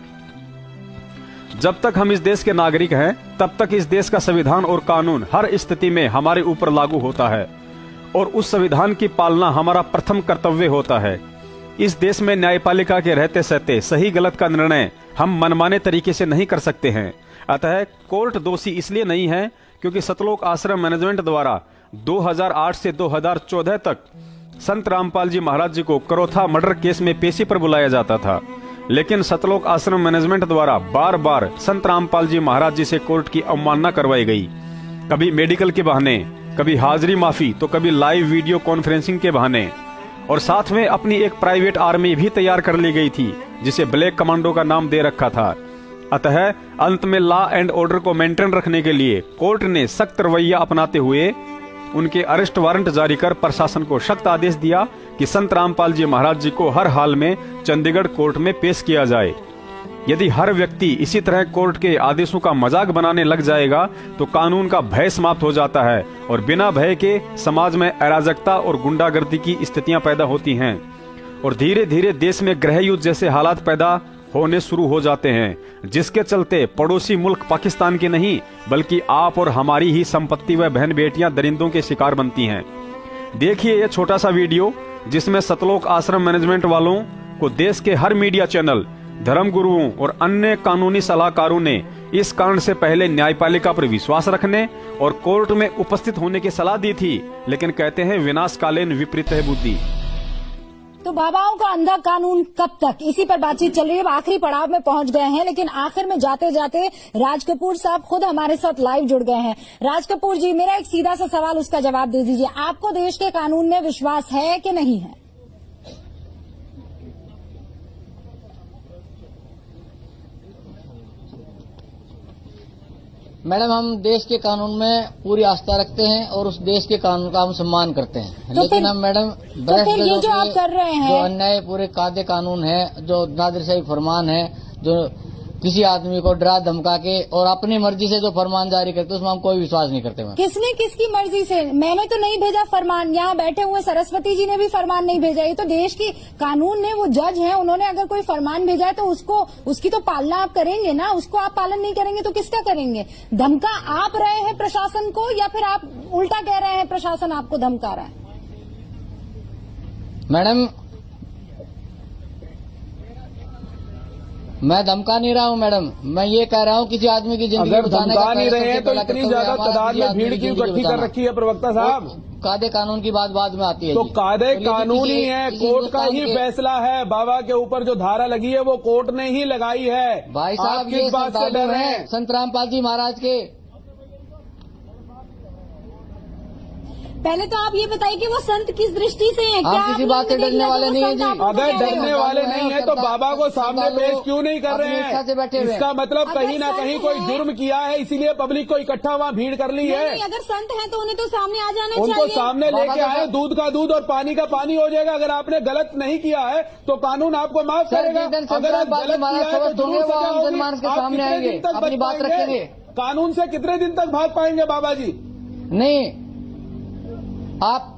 जब तक हम इस देश के नागरिक हैं, तब तक इस देश का संविधान और कानून हर स्थिति में हमारे ऊपर लागू होता है और उस संविधान की पालना हमारा प्रथम कर्तव्य होता है। इस देश में न्यायपालिका के रहते सहते सही गलत का निर्णय हम मनमाने तरीके से नहीं कर सकते हैं। अतः कोर्ट दोषी इसलिए नहीं है क्योंकि सतलोक आश्रम मैनेजमेंट द्वारा 2008 से 2014 तक संत रामपाल जी महाराज जी को करोथा मर्डर केस में पेशी पर बुलाया जाता था, लेकिन सतलोक आश्रम मैनेजमेंट द्वारा बार बार संत रामपाल जी महाराज जी से कोर्ट की अवमानना करवाई गई। कभी मेडिकल के बहाने, कभी हाजिरी माफी, तो कभी लाइव वीडियो कॉन्फ्रेंसिंग के बहाने, और साथ में अपनी एक प्राइवेट आर्मी भी तैयार कर ली गई थी जिसे ब्लैक कमांडो का नाम दे रखा था। अतः अंत में लॉ एंड ऑर्डर को मेंटेन रखने के लिए कोर्ट ने सख्त रवैया अपनाते हुए उनके अरेस्ट वारंट जारी कर प्रशासन को सख्त आदेश दिया कि संत रामपाल जी महाराज जी को हर हाल में चंडीगढ़ कोर्ट में पेश किया जाए। यदि हर व्यक्ति इसी तरह कोर्ट के आदेशों का मजाक बनाने लग जाएगा तो कानून का भय समाप्त हो जाता है और बिना भय के समाज में अराजकता और गुंडागर्दी की स्थितियां पैदा होती हैं और धीरे धीरे देश में गृह युद्ध जैसे हालात पैदा होने शुरू हो जाते हैं, जिसके चलते पड़ोसी मुल्क पाकिस्तान के नहीं बल्कि आप और हमारी ही संपत्ति व बहन बेटियां दरिंदों के शिकार बनती हैं। देखिए ये छोटा सा वीडियो जिसमें सतलोक आश्रम मैनेजमेंट वालों को देश के हर मीडिया चैनल, धर्म गुरुओं और अन्य कानूनी सलाहकारों ने इस कांड से पहले न्यायपालिका पर विश्वास रखने और कोर्ट में उपस्थित होने की सलाह दी थी, लेकिन कहते हैं विनाशकालीन विपरीत है बुद्धि। तो बाबाओं का अंधा कानून कब तक, इसी पर बातचीत चल रही है। आखिरी पड़ाव में पहुंच गए हैं, लेकिन आखिर में जाते जाते राज कपूर साहब खुद हमारे साथ लाइव जुड़ गए हैं। राज कपूर जी, मेरा एक सीधा सा सवाल, उसका जवाब दे दीजिए। आपको देश के कानून में विश्वास है कि नहीं है? मैडम, हम देश के कानून में पूरी आस्था रखते हैं और उस देश के कानून का हम सम्मान करते हैं, लेकिन हम मैडम ये जो आप कर रहे हैं, जो अन्याय पूरे कायदे कानून है, जो नादिरशाही फरमान है, जो किसी आदमी को डरा धमका के और अपनी मर्जी से जो फरमान जारी करते उसमें हम कोई विश्वास नहीं करते। किसने किसकी मर्जी से? मैंने तो नहीं भेजा फरमान, यहाँ बैठे हुए सरस्वती जी ने भी फरमान नहीं भेजा। ये तो देश की कानून ने, वो जज हैं, उन्होंने अगर कोई फरमान भेजा है तो उसकी तो पालना आप करेंगे ना। उसको आप पालन नहीं करेंगे तो किसका करेंगे? धमका आप रहे हैं प्रशासन को या फिर आप उल्टा कह रहे हैं प्रशासन आपको धमका रहा है? मैडम, मैं धमका नहीं रहा हूँ मैडम, मैं ये कह रहा हूँ किसी आदमी की जिंदगी बचाने का नहीं रहे हैं तो इतनी ज्यादा तादाद में भीड़ क्यों इकट्ठी कर रखी है प्रवक्ता साहब? कायदे कानून की बात बाद में आती है। तो कायदे कानून ही है, कोर्ट का ही फैसला है। बाबा के ऊपर जो धारा लगी है वो कोर्ट ने ही लगाई है। भाई साहब, ये बात से डर है संत रामपाल जी महाराज के। पहले तो आप ये बताइए कि वो संत किस दृष्टि से हैं? क्या किसी बात से डरने वाले नहीं है जी? अगर डरने वाले नहीं है तो बाबा को सामने पेश क्यों नहीं कर रहे हैं? इसका मतलब कहीं ना कहीं कोई जुर्म किया है, इसीलिए पब्लिक को इकट्ठा वहाँ भीड़ कर ली है। अगर संत हैं तो उन्हें तो सामने आ जाना चाहिए। उनको सामने लेके आए, दूध का दूध और पानी का पानी हो जाएगा। अगर आपने गलत नहीं किया है तो कानून आपको माफ करेगा। अगर आप गलत किया है तो जरूर सजा होगी। आप कितने दिन तक बच पाएंगे? कानून से कितने दिन तक भाग पाएंगे बाबा जी? नहीं, आप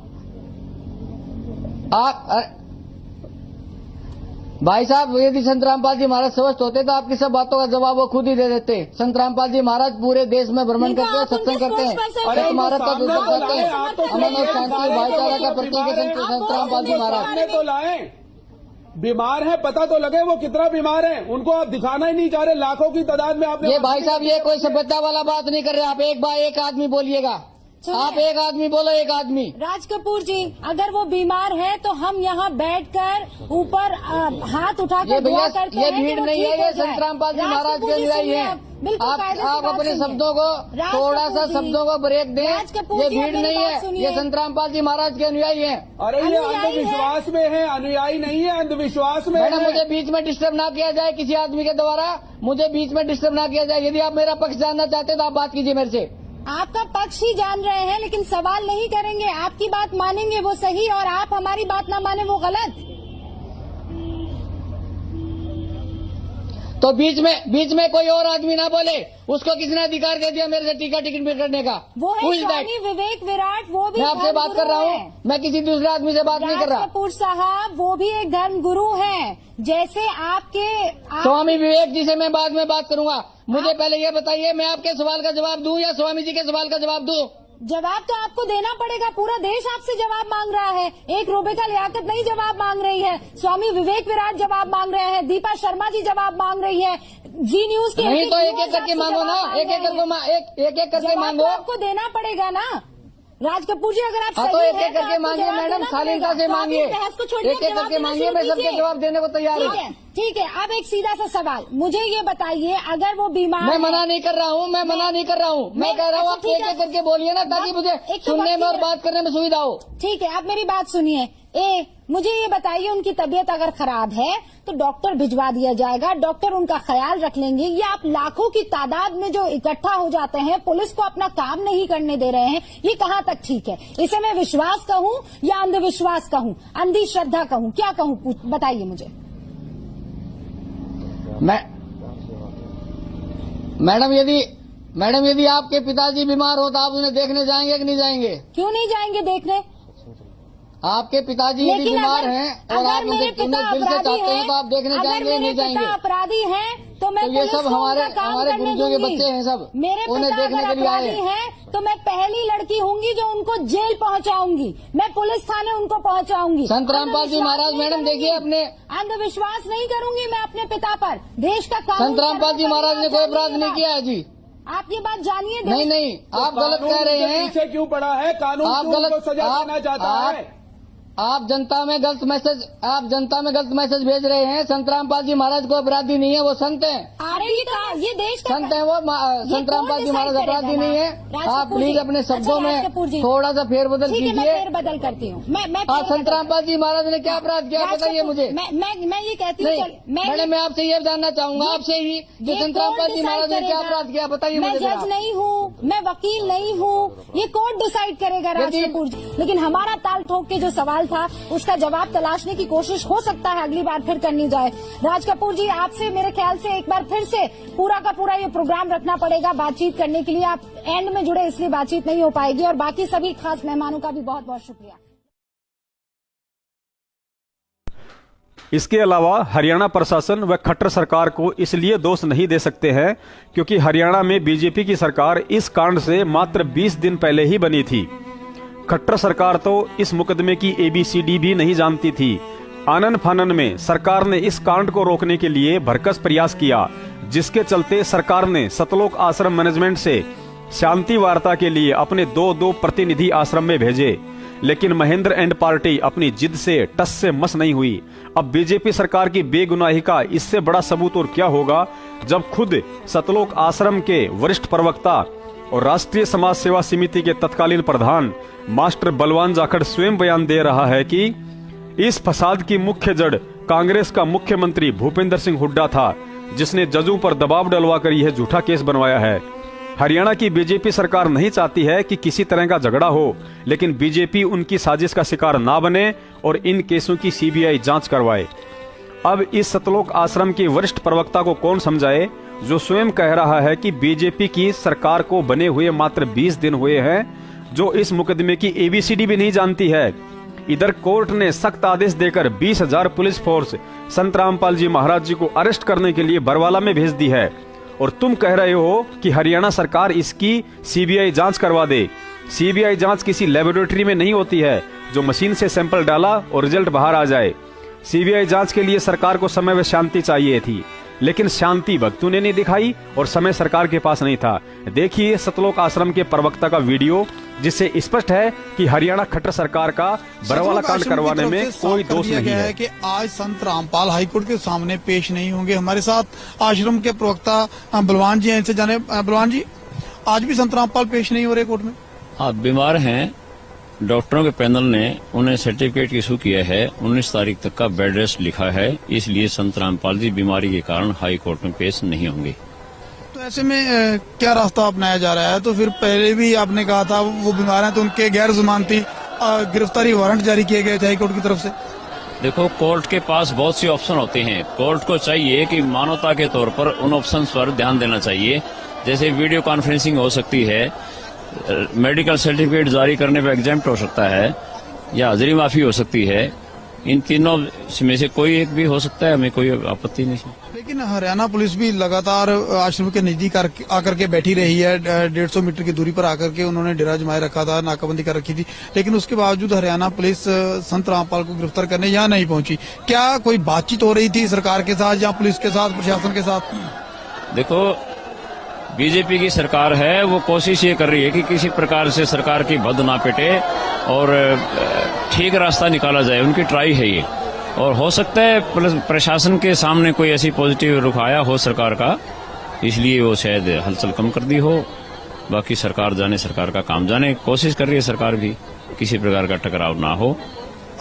भाई साहब, यदि संत रामपाल जी महाराज स्वस्थ होते तो आपकी सब बातों का जवाब वो खुद ही दे देते। संत रामपाल जी महाराज पूरे देश में भ्रमण करते हैं, सत्संग करते हैं, भारत का दूसरा करते हैं, अमन और शांति भाईचारा का प्रतीक है संत रामपाल जी महाराज। तो लाए, बीमार है, पता तो लगे वो कितना बीमार है। उनको आप दिखाना ही नहीं चाह रहे। लाखों की तादाद में आपने। ये भाई साहब, ये कोई सभ्यता वाला बात नहीं कर रहे आप। एक आदमी बोलिएगा, आप एक आदमी बोलो, एक आदमी। राज कपूर जी, अगर वो बीमार है तो हम यहाँ बैठकर ऊपर हाथ उठाकर दुआ करते हैं। ये भीड़ नहीं है, ये संत रामपाल जी महाराज के अनुयायी है। आप अपने शब्दों को थोड़ा सा शब्दों को ब्रेक दें। ये भीड़ नहीं है, ये संत रामपाल जी महाराज के अनुयायी हैं। अरे ये अंधविश्वास में है, अनुयायी नहीं है, अंधविश्वास में। मैडम, मुझे बीच में डिस्टर्ब ना किया जाए किसी आदमी के द्वारा, मुझे बीच में डिस्टर्ब ना किया जाए। यदि आप मेरा पक्ष जानना चाहते तो आप बात कीजिए मेरे से। आपका पक्ष ही जान रहे हैं, लेकिन सवाल नहीं करेंगे। आपकी बात मानेंगे वो सही, और आप हमारी बात ना माने वो गलत। तो बीच में कोई और आदमी ना बोले। उसको किसने अधिकार दे दिया मेरे से टिकट करने का? वो है स्वामी विवेक विराट, वो भी मैं आपसे बात कर रहा हूँ, मैं किसी दूसरे आदमी से बात नहीं कर रहा। कपूर साहब वो भी एक धर्म गुरु हैं, जैसे आपके स्वामी विवेक जी से मैं बाद में बात करूंगा। मुझे पहले ये बताइए, मैं आपके सवाल का जवाब दूं या स्वामी जी के सवाल का जवाब दूं? जवाब तो आपको देना पड़ेगा, पूरा देश आपसे जवाब मांग रहा है। एक रुबिका लियाकत नहीं जवाब मांग रही है, स्वामी विवेक विराट जवाब मांग रहे हैं, दीपा शर्मा जी जवाब मांग रही है, जी न्यूज के नहीं तो एक करके मांगो ना, एक करके मांगो। आपको देना पड़ेगा ना राज कपूर जी, अगर आप तो एक करके मांगिए मैडम, शालीनता से मांगिए, एक करके मांगिए, मैं सबके जवाब देने को तैयार हूँ। ठीक है, अब एक सीधा सा सवाल मुझे ये बताइए, अगर वो बीमार मैं मना नहीं कर रहा हूँ, मैं मना नहीं कर रहा हूँ, मैं कह रहा हूँ आप एक करके बोलिए ना, ताकि मुझे सुनने में और बात करने में सुविधा हो। ठीक है, आप मेरी बात सुनिए। मुझे ये बताइए, उनकी तबीयत अगर खराब है तो डॉक्टर भिजवा दिया जाएगा, डॉक्टर उनका ख्याल रख लेंगे। ये आप लाखों की तादाद में जो इकट्ठा हो जाते हैं, पुलिस को अपना काम नहीं करने दे रहे हैं, ये कहाँ तक ठीक है? इसे मैं विश्वास कहूँ या अंधविश्वास कहूँ, अंधी श्रद्धा कहूँ, क्या कहूँ, बताइए मुझे। मैडम यदि आपके पिताजी बीमार हो तो आप उन्हें देखने जाएंगे कि नहीं जाएंगे? क्यों नहीं जाएंगे देखने? आपके पिताजी यदि बीमार हैं और आप उनसे दिल से चाहते हैं तो आप देखने जाएंगे नहीं जाएंगे? अपराधी हैं तो मैं ये सब हमारे गुरुजों के बच्चे हैं, सब मेरे उन्हें देखने के लिए आए हैं। तो मैं पहली लड़की होंगी जो उनको जेल पहुंचाऊंगी, मैं पुलिस थाने उनको पहुंचाऊंगी। संत रामपाल जी महाराज मैडम देखिए, अपने अंधविश्वास नहीं करूंगी मैं अपने पिता पर, देश का कानून। संत रामपाल जी महाराज ने कोई अपराध नहीं किया है जी। आप ये बात जानिए। नहीं, आप गलत कह रहे हैं। पीछे क्यों पड़ा है कानून? आप गलत सजा देना चाहता है। आप जनता में गलत मैसेज भेज रहे हैं। संत रामपाल जी महाराज को अपराधी नहीं है, वो संत हैं। अरे ये देश का संत है वो, संत रामपाल जी महाराज अपराधी नहीं है। आप प्लीज अपने शब्दों में थोड़ा सा फेरबदल कीजिए। फेरबदल करती हूँ मैं। संत रामपाल जी महाराज ने क्या अपराध किया बताइए मुझे। मैं ये कहती हूँ, मैडम मैं आपसे ये जानना चाहूंगा आपसे ही, जो संत रामपाल जी महाराज ने क्या अपराध किया बताइए मुझे। मैं जज नहीं हूँ, मैं वकील नहीं हूँ, ये कोर्ट डिसाइड करेगा राज कपूर जी। लेकिन हमारा ताल ठोक के जो सवाल था उसका जवाब तलाशने की कोशिश हो सकता है अगली बार फिर करनी जाए। राज कपूर जी, आपसे मेरे ख्याल से एक बार फिर से पूरा का पूरा ये प्रोग्राम रखना पड़ेगा बातचीत करने के लिए। आप एंड में जुड़े इसलिए बातचीत नहीं हो पाएगी। और बाकी सभी खास मेहमानों का भी बहुत बहुत शुक्रिया। इसके अलावा हरियाणा प्रशासन व खट्टर सरकार को इसलिए दोष नहीं दे सकते हैं क्योंकि हरियाणा में बीजेपी की सरकार इस कांड से मात्र 20 दिन पहले ही बनी थी। खट्टर सरकार तो इस मुकदमे की ABCD भी नहीं जानती थी। आनन फानन में सरकार ने इस कांड को रोकने के लिए भरकस प्रयास किया, जिसके चलते सरकार ने सतलोक आश्रम मैनेजमेंट से शांति वार्ता के लिए अपने 2 प्रतिनिधि आश्रम में भेजे, लेकिन महेंद्र एंड पार्टी अपनी जिद से टस से मस नहीं हुई। अब बीजेपी सरकार की बेगुनाही का इससे बड़ा सबूत और क्या होगा, जब खुद सतलोक आश्रम के वरिष्ठ प्रवक्ता और राष्ट्रीय समाज सेवा समिति के तत्कालीन प्रधान मास्टर बलवान जाखड़ स्वयं बयान दे रहा है कि इस फसाद की मुख्य जड़ कांग्रेस का मुख्यमंत्री भूपेंद्र सिंह हुड्डा था, जिसने जजों पर दबाव डलवाकर यह झूठा केस बनवाया है। हरियाणा की बीजेपी सरकार नहीं चाहती है कि किसी तरह का झगड़ा हो, लेकिन बीजेपी उनकी साजिश का शिकार ना बने और इन केसों की CBI जांच करवाए। अब इस सतलोक आश्रम के वरिष्ठ प्रवक्ता को कौन समझाए, जो स्वयं कह रहा है कि बीजेपी की सरकार को बने हुए मात्र 20 दिन हुए हैं, जो इस मुकदमे की ABCD भी नहीं जानती है। इधर कोर्ट ने सख्त आदेश देकर 20,000 पुलिस फोर्स संत रामपाल जी महाराज जी को अरेस्ट करने के लिए बरवाला में भेज दी है, और तुम कह रहे हो कि हरियाणा सरकार इसकी CBI जांच करवा दे। CBI जांच किसी लेबोरेटरी में नहीं होती है, जो मशीन से सैंपल डाला और रिजल्ट बाहर आ जाए। CBI जांच के लिए सरकार को समय व शांति चाहिए थी, लेकिन शांति भक्तों ने नहीं दिखाई और समय सरकार के पास नहीं था। देखिए सतलोक आश्रम के प्रवक्ता का वीडियो, जिससे स्पष्ट है कि हरियाणा खट्टर सरकार का बरवाला कांड करवाने में कोई दोष नहीं है कि आज संत रामपाल हाईकोर्ट के सामने पेश नहीं होंगे। हमारे साथ आश्रम के प्रवक्ता बलवान जी हैं, इनसे जाने। बलवान जी, आज भी संत रामपाल पेश नहीं हो रहे कोर्ट में? आप बीमार हैं, डॉक्टरों के पैनल ने उन्हें सर्टिफिकेट इशू किया है, 19 तारीख तक का बेड रेस्ट लिखा है, इसलिए संत रामपाल जी बीमारी के कारण हाई कोर्ट में पेश नहीं होंगे। तो ऐसे में क्या रास्ता अपनाया जा रहा है? तो फिर पहले भी आपने कहा था वो बीमार हैं, तो उनके गैर जमानती गिरफ्तारी वारंट जारी किए गए थे हाई कोर्ट की तरफ से। देखो, कोर्ट के पास बहुत सी ऑप्शन होते हैं। कोर्ट को चाहिए कि मानवता के तौर पर उन ऑप्शंस पर ध्यान देना चाहिए। जैसे वीडियो कॉन्फ्रेंसिंग हो सकती है, मेडिकल सर्टिफिकेट जारी करने पर एग्जाम्प्ट हो सकता है, या हाजिरी माफी हो सकती है। इन तीनों में से कोई एक भी हो सकता है, हमें कोई आपत्ति नहीं। लेकिन हरियाणा पुलिस भी लगातार आश्रम के नजदीक आकर के बैठी रही है। 150 मीटर की दूरी पर आकर के उन्होंने डेरा जमाए रखा था, नाकाबंदी कर रखी थी, लेकिन उसके बावजूद हरियाणा पुलिस संत रामपाल को गिरफ्तार करने यहाँ नहीं पहुंची। क्या कोई बातचीत हो रही थी सरकार के साथ या पुलिस के साथ, प्रशासन के साथ? देखो, बीजेपी की सरकार है, वो कोशिश ये कर रही है कि किसी प्रकार से सरकार की भद ना पिटे और ठीक रास्ता निकाला जाए। उनकी ट्राई है ये, और हो सकता है प्रशासन के सामने कोई ऐसी पॉजिटिव रुख आया हो सरकार का, इसलिए वो शायद हलचल कम कर दी हो। बाकी सरकार जाने, सरकार का काम जाने। कोशिश कर रही है सरकार भी किसी प्रकार का टकराव ना हो।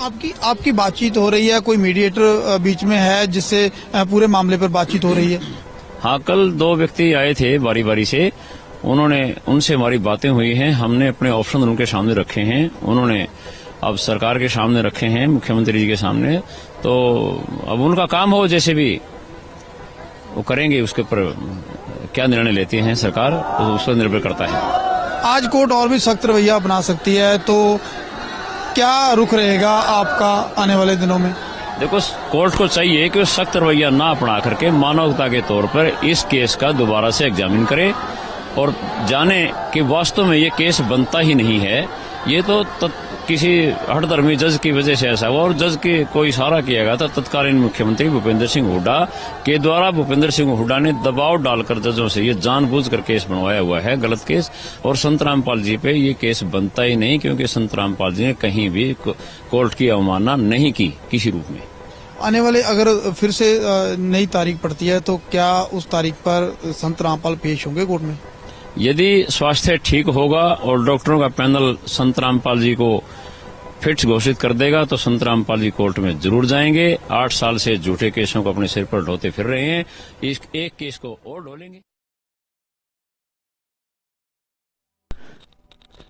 आपकी बातचीत हो रही है, कोई मीडिएटर बीच में है जिससे पूरे मामले पर बातचीत हो रही है? हाँ, कल 2 व्यक्ति आए थे बारी बारी से, उनसे हमारी बातें हुई हैं। हमने अपने ऑप्शन उनके सामने रखे हैं, उन्होंने अब सरकार के सामने रखे हैं, मुख्यमंत्री जी के सामने। तो अब उनका काम हो, जैसे भी वो करेंगे, उसके ऊपर क्या निर्णय लेती हैं सरकार, उस पर निर्भर करता है। आज कोर्ट और भी सख्त रवैया अपना सकती है, तो क्या रुख रहेगा आपका आने वाले दिनों में? देखो, कोर्ट को चाहिए कि वो सख्त रवैया ना अपना करके मानवता के तौर पर इस केस का दोबारा से एग्जामिन करे और जाने कि वास्तव में ये केस बनता ही नहीं है। ये तो किसी हठधर्मी जज की वजह से ऐसा हुआ, और जज के कोई इशारा किया गया था तत्कालीन मुख्यमंत्री भूपेंद्र सिंह हुड्डा के द्वारा। भूपेंद्र सिंह हुड्डा ने दबाव डालकर जजों से ये जानबूझकर केस बनवाया हुआ है, गलत केस। और संत रामपाल जी पे ये केस बनता ही नहीं, क्योंकि संत रामपाल जी ने कहीं भी कोर्ट की अवमानना नहीं की किसी रूप में। आने वाले अगर फिर से नई तारीख पड़ती है तो क्या उस तारीख पर संत रामपाल पेश होंगे कोर्ट में? यदि स्वास्थ्य ठीक होगा और डॉक्टरों का पैनल संत रामपाल जी को फिट घोषित कर देगा तो संत रामपाल जी कोर्ट में जरूर जाएंगे। 8 साल से झूठे केसों को अपने सिर पर ढोते फिर रहे हैं, इस एक केस को और ढोलेंगे।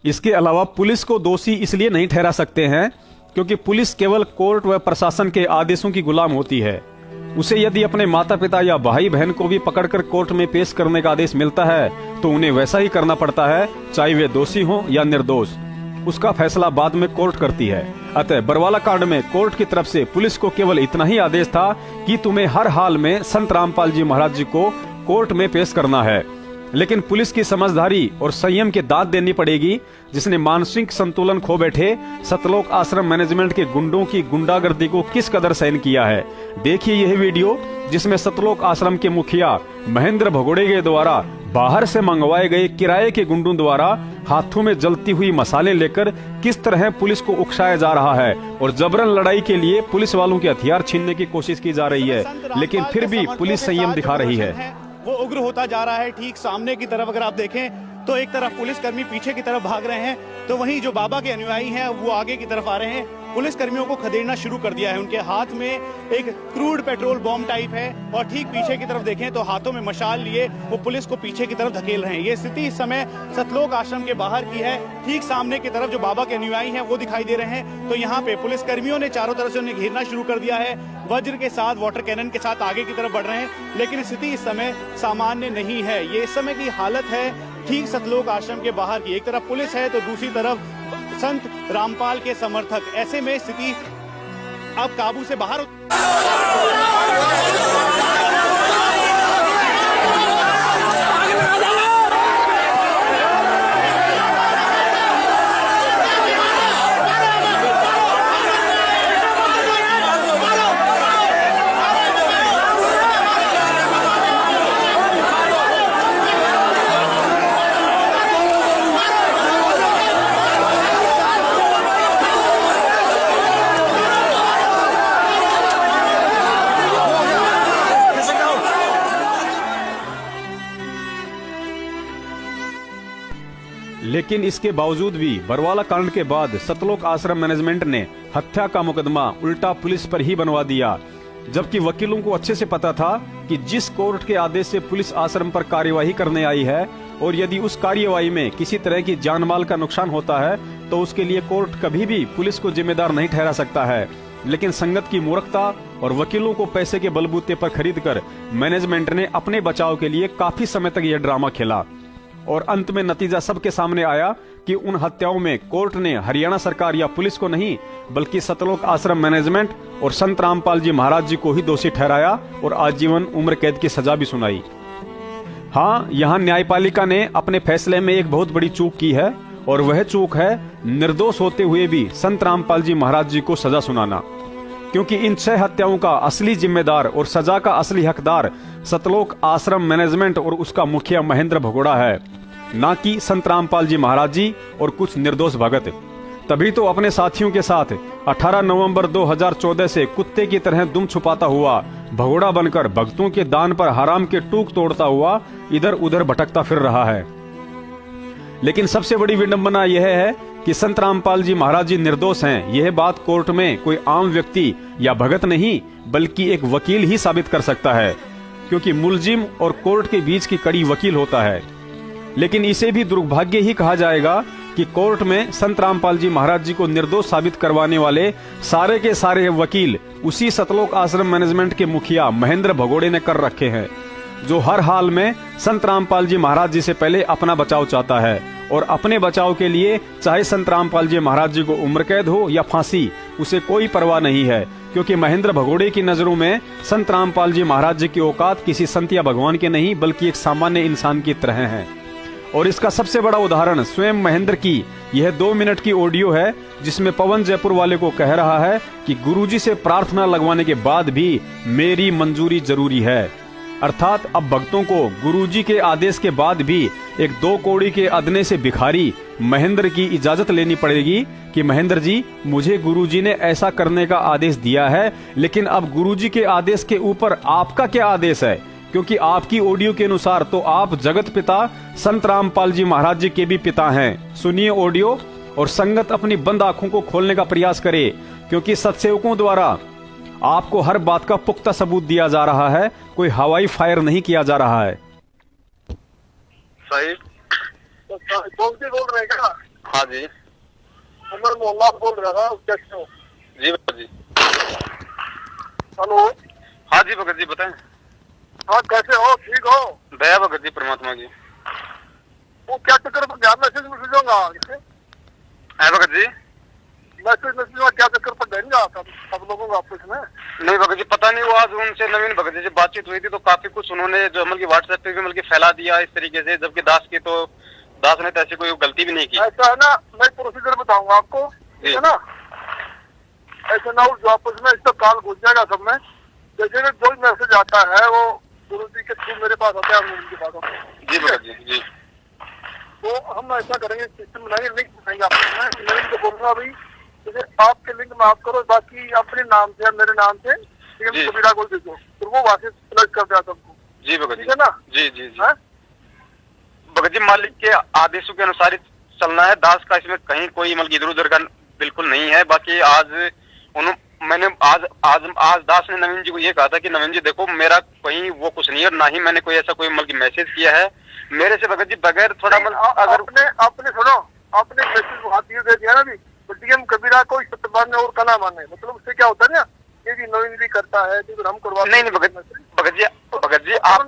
इसके अलावा पुलिस को दोषी इसलिए नहीं ठहरा सकते हैं क्योंकि पुलिस केवल कोर्ट व प्रशासन के आदेशों की गुलाम होती है। उसे यदि अपने माता पिता या भाई बहन को भी पकड़कर कोर्ट में पेश करने का आदेश मिलता है तो उन्हें वैसा ही करना पड़ता है, चाहे वे दोषी हों या निर्दोष। उसका फैसला बाद में कोर्ट करती है। अतः बरवाला कांड में कोर्ट की तरफ से पुलिस को केवल इतना ही आदेश था कि तुम्हें हर हाल में संत रामपाल जी महाराज जी को कोर्ट में पेश करना है। लेकिन पुलिस की समझदारी और संयम की दाद देनी पड़ेगी, जिसने मानसिक संतुलन खो बैठे सतलोक आश्रम मैनेजमेंट के गुंडों की गुंडागर्दी को किस कदर सहन किया है। देखिए यह वीडियो, जिसमें सतलोक आश्रम के मुखिया महेंद्र भगोड़े के द्वारा बाहर से मंगवाए गए किराए के गुंडों द्वारा हाथों में जलती हुई मसाले लेकर किस तरह पुलिस को उकसाया जा रहा है और जबरन लड़ाई के लिए पुलिस वालों के हथियार छीनने की कोशिश की जा रही है, लेकिन फिर भी पुलिस संयम दिखा रही है। वो उग्र होता जा रहा है। ठीक सामने की तरफ अगर आप देखें तो एक तरफ पुलिसकर्मी पीछे की तरफ भाग रहे हैं, तो वहीं जो बाबा के अनुयायी हैं वो आगे की तरफ आ रहे हैं। पुलिसकर्मियों को खदेड़ना शुरू कर दिया है। उनके हाथ में एक क्रूड पेट्रोल बॉम्ब टाइप है और ठीक पीछे की तरफ देखें तो हाथों में मशाल लिए वो पुलिस को पीछे की तरफ धकेल रहे हैं। ये स्थिति इस समय सतलोक आश्रम के बाहर की है। ठीक सामने की तरफ जो बाबा के अनुयायी हैं वो दिखाई दे रहे हैं। तो यहाँ पे पुलिसकर्मियों ने चारों तरफ से उन्हें घेरना शुरू कर दिया है। वज्र के साथ, वाटर कैनन के साथ आगे की तरफ बढ़ रहे हैं, लेकिन स्थिति इस समय सामान्य नहीं है। ये इस समय की हालत है ठीक सतलोक आश्रम के बाहर की। एक तरफ पुलिस है तो दूसरी तरफ संत रामपाल के समर्थक। ऐसे में स्थिति अब काबू से बाहर लेकिन इसके बावजूद भी बरवाला कांड के बाद सतलोक आश्रम मैनेजमेंट ने हत्या का मुकदमा उल्टा पुलिस पर ही बनवा दिया, जबकि वकीलों को अच्छे से पता था कि जिस कोर्ट के आदेश से पुलिस आश्रम पर कार्यवाही करने आई है और यदि उस कार्यवाही में किसी तरह की जान माल का नुकसान होता है तो उसके लिए कोर्ट कभी भी पुलिस को जिम्मेदार नहीं ठहरा सकता है। लेकिन संगत की मूर्खता और वकीलों को पैसे के बलबूते पर खरीदकर मैनेजमेंट ने अपने बचाव के लिए काफी समय तक यह ड्रामा खेला और अंत में नतीजा सबके सामने आया कि उन हत्याओं में कोर्ट ने हरियाणा सरकार या पुलिस को नहीं बल्कि सतलोक आश्रम मैनेजमेंट और संत रामपाल जी महाराज जी को ही दोषी ठहराया और आजीवन उम्र कैद की सजा भी सुनाई। हाँ, यहाँ न्यायपालिका ने अपने फैसले में एक बहुत बड़ी चूक की है और वह चूक है निर्दोष होते हुए भी संत रामपाल जी महाराज जी को सजा सुनाना, क्योंकि इन 6 हत्याओं का असली जिम्मेदार और सजा का असली हकदार सतलोक आश्रम मैनेजमेंट और उसका मुखिया महेंद्र भगोड़ा है, ना कि संत रामपाल जी महाराज जी और कुछ निर्दोष भगत। तभी तो अपने साथियों के साथ 18 नवंबर 2014 से कुत्ते की तरह दुम छुपाता हुआ भगोड़ा बनकर भक्तों के दान पर हराम के टूक तोड़ता हुआ इधर उधर भटकता फिर रहा है। लेकिन सबसे बड़ी विडंबना यह है कि संत रामपाल जी महाराज जी निर्दोष हैं, यह बात कोर्ट में कोई आम व्यक्ति या भगत नहीं बल्कि एक वकील ही साबित कर सकता है, क्योंकि मुलजिम और कोर्ट के बीच की कड़ी वकील होता है। लेकिन इसे भी दुर्भाग्य ही कहा जाएगा कि कोर्ट में संत रामपाल जी महाराज जी को निर्दोष साबित करवाने वाले सारे के सारे वकील उसी सतलोक आश्रम मैनेजमेंट के मुखिया महेंद्र भगोड़े ने कर रखे हैं, जो हर हाल में संत रामपाल जी महाराज जी से पहले अपना बचाव चाहता है और अपने बचाव के लिए चाहे संत रामपाल जी महाराज जी को उम्र कैद हो या फांसी, उसे कोई परवाह नहीं है, क्योंकि महेंद्र भगोड़े की नजरों में संत रामपाल जी महाराज जी की औकात किसी संत या भगवान के नहीं बल्कि एक सामान्य इंसान की तरह है। और इसका सबसे बड़ा उदाहरण स्वयं महेंद्र की यह 2 मिनट की ऑडियो है, जिसमें पवन जयपुर वाले को कह रहा है कि गुरुजी से प्रार्थना लगवाने के बाद भी मेरी मंजूरी जरूरी है। अर्थात अब भक्तों को गुरुजी के आदेश के बाद भी एक 2 कौड़ी के अदने से भिखारी महेंद्र की इजाजत लेनी पड़ेगी कि महेंद्र जी, मुझे गुरुजी ने ऐसा करने का आदेश दिया है, लेकिन अब गुरुजी के आदेश के ऊपर आपका क्या आदेश है, क्योंकि आपकी ऑडियो के अनुसार तो आप जगत पिता संत रामपाल जी महाराज जी के भी पिता हैं। सुनिए ऑडियो और संगत अपनी बंद आंखों को खोलने का प्रयास करे, क्योंकि सत्सेवकों द्वारा आपको हर बात का पुख्ता सबूत दिया जा रहा है, कोई हवाई फायर नहीं किया जा रहा है। सही बोल रहे क्या? हाँ जी, उमर मोहल्ला बोल रहा था। जी भगत जी। हेलो। हाँ जी भगत जी, बताएं। हाँ, कैसे हो? ठीक हो? दया भगत जी, परमात्मा की। वो क्या चक्कर पर क्या मैसेज है भगत जी? मैसेज क्या चक्कर पर देंगे सब लोगों को आपस में? नहीं भगत जी, पता नहीं, वो आज उनसे नवीन भगत जी से बातचीत हुई थी तो काफी कुछ उन्होंने जो मतलब की व्हाट्सएप पे भी मतलब फैला दिया इस तरीके से, जबकि दास ने तो ऐसी कोई गलती भी नहीं की। ऐसा है ना, मैं प्रोसीजर बताऊंगा आपको, ठीक है ना? ऐसे ना उस आपस में इसका काल घुस जाएगा सब में। जैसे जो मैसेज आता है वो गुरु जी के थ्रू मेरे पास आता है, उनके पास आता है। जी भगत जी, जी। तो हम ऐसा करेंगे, सिस्टम बनाएंगे, लिंक बनाएंगे आपको। मैं इनको बोलूंगा भाई जैसे आपके लिंक में आप करो, बाकी अपने नाम से मेरे नाम से कबीरा को दे दो, तो वो वहां से प्लग कर दिया सबको। जी भगत जी, ठीक है ना? जी जी जी। भगत जी, मालिक के आदेशों के अनुसार ही चलना है, दास का इसमें कहीं कोई मतलब इधर उधर का बिल्कुल नहीं है। बाकी मैंने आज दास ने नवीन जी को ये कहा था कि नवीन जी देखो, मेरा कहीं वो कुछ नहीं है, ना ही मैंने कोई ऐसा कोई मतलब मैसेज किया है मेरे से भगत जी, बगैर थोड़ा अगर आपने सुनो, आपने मैसेज वहां दे दिया ना, डीएम कबीरा को सत्य मानने और कला मानने, मतलब उससे क्या होता है ना, ये भी नवीन भी करता है, तो हम करवा नहीं भगत जी आप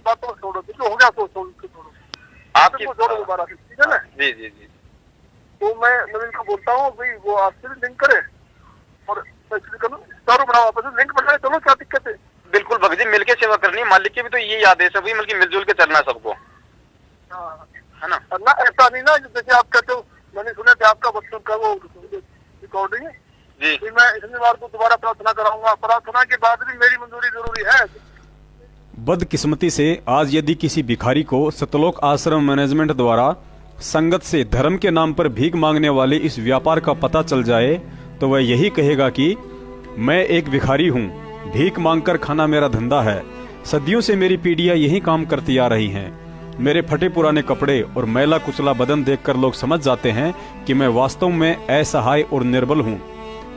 बातों छोड़ो, जो हो गया तो छोड़ो, आपकी छोड़ो दोबारा, ठीक है ना? जी जी जी। तो मैं नवीन को बोलता हूँ भाई वो आपसे भी लिंक करे और चारों बनाओ, आपस में लिंक बनाए, चलो क्या दिक्कत है? बिल्कुल भगत जी, मिलके सेवा करनी है, मालिक के भी तो यही आदेश है भाई, मिलके मिलजुल के चलना सबको, है ना? ना ऐसा नहीं ना, जैसे आप कहते हो, मैंने सुना था आपका बच्चों का वो रिकॉर्डिंग है जी, मैं इतनी बार को दोबारा प्रार्थना कराऊंगा, प्रार्थना के बाद भी मेरी मंजूरी जरूरी है। बदकिस्मती से आज यदि किसी भिखारी को सतलोक आश्रम मैनेजमेंट द्वारा संगत से धर्म के नाम पर भीख मांगने वाले इस व्यापार का पता चल जाए तो वह यही कहेगा कि मैं एक भिखारी हूँ, भीख मांगकर खाना मेरा धंधा है, सदियों से मेरी पीढ़ियां यही काम करती आ रही हैं, मेरे फटे पुराने कपड़े और मैला कुचला बदन देखकर लोग समझ जाते हैं कि मैं वास्तव में असहाय और निर्बल हूँ।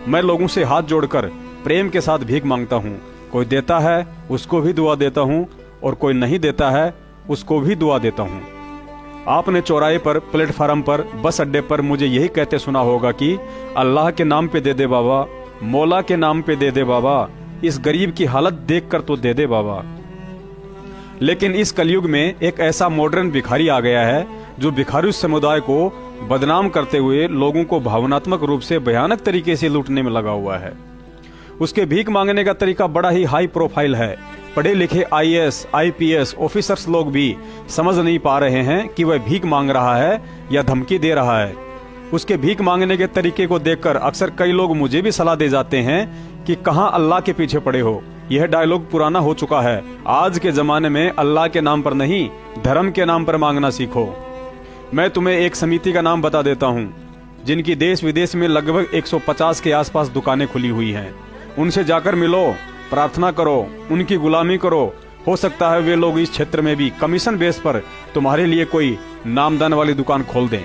मैं लोगों से हाथ जोड़कर प्रेम के साथ भीख मांगता हूँ, कोई देता है उसको भी दुआ देता हूँ और कोई नहीं देता है उसको भी दुआ देता हूँ। आपने चौराहे पर, प्लेटफार्म पर, बस अड्डे पर मुझे यही कहते सुना होगा कि अल्लाह के नाम पे दे दे बाबा, मौला के नाम पे दे दे बाबा, इस गरीब की हालत देखकर तो दे दे बाबा। लेकिन इस कलयुग में एक ऐसा मॉडर्न भिखारी आ गया है जो भिखारी समुदाय को बदनाम करते हुए लोगों को भावनात्मक रूप से भयानक तरीके से लूटने में लगा हुआ है। उसके भीख मांगने का तरीका बड़ा ही हाई प्रोफाइल है। पढ़े लिखे IAS, IPS ऑफिसर्स लोग भी समझ नहीं पा रहे हैं कि वह भीख मांग रहा है या धमकी दे रहा है। उसके भीख मांगने के तरीके को देखकर अक्सर कई लोग मुझे भी सलाह दे जाते हैं कि कहां अल्लाह के पीछे पड़े हो। यह डायलॉग पुराना हो चुका है। आज के जमाने में अल्लाह के नाम पर नहीं, धर्म के नाम पर मांगना सीखो। मैं तुम्हें एक समिति का नाम बता देता हूं, जिनकी देश विदेश में लगभग 150 के आसपास दुकानें खुली हुई हैं। उनसे जाकर मिलो, प्रार्थना करो, उनकी गुलामी करो। हो सकता है वे लोग इस क्षेत्र में भी कमीशन बेस पर तुम्हारे लिए कोई नामदान वाली दुकान खोल दें।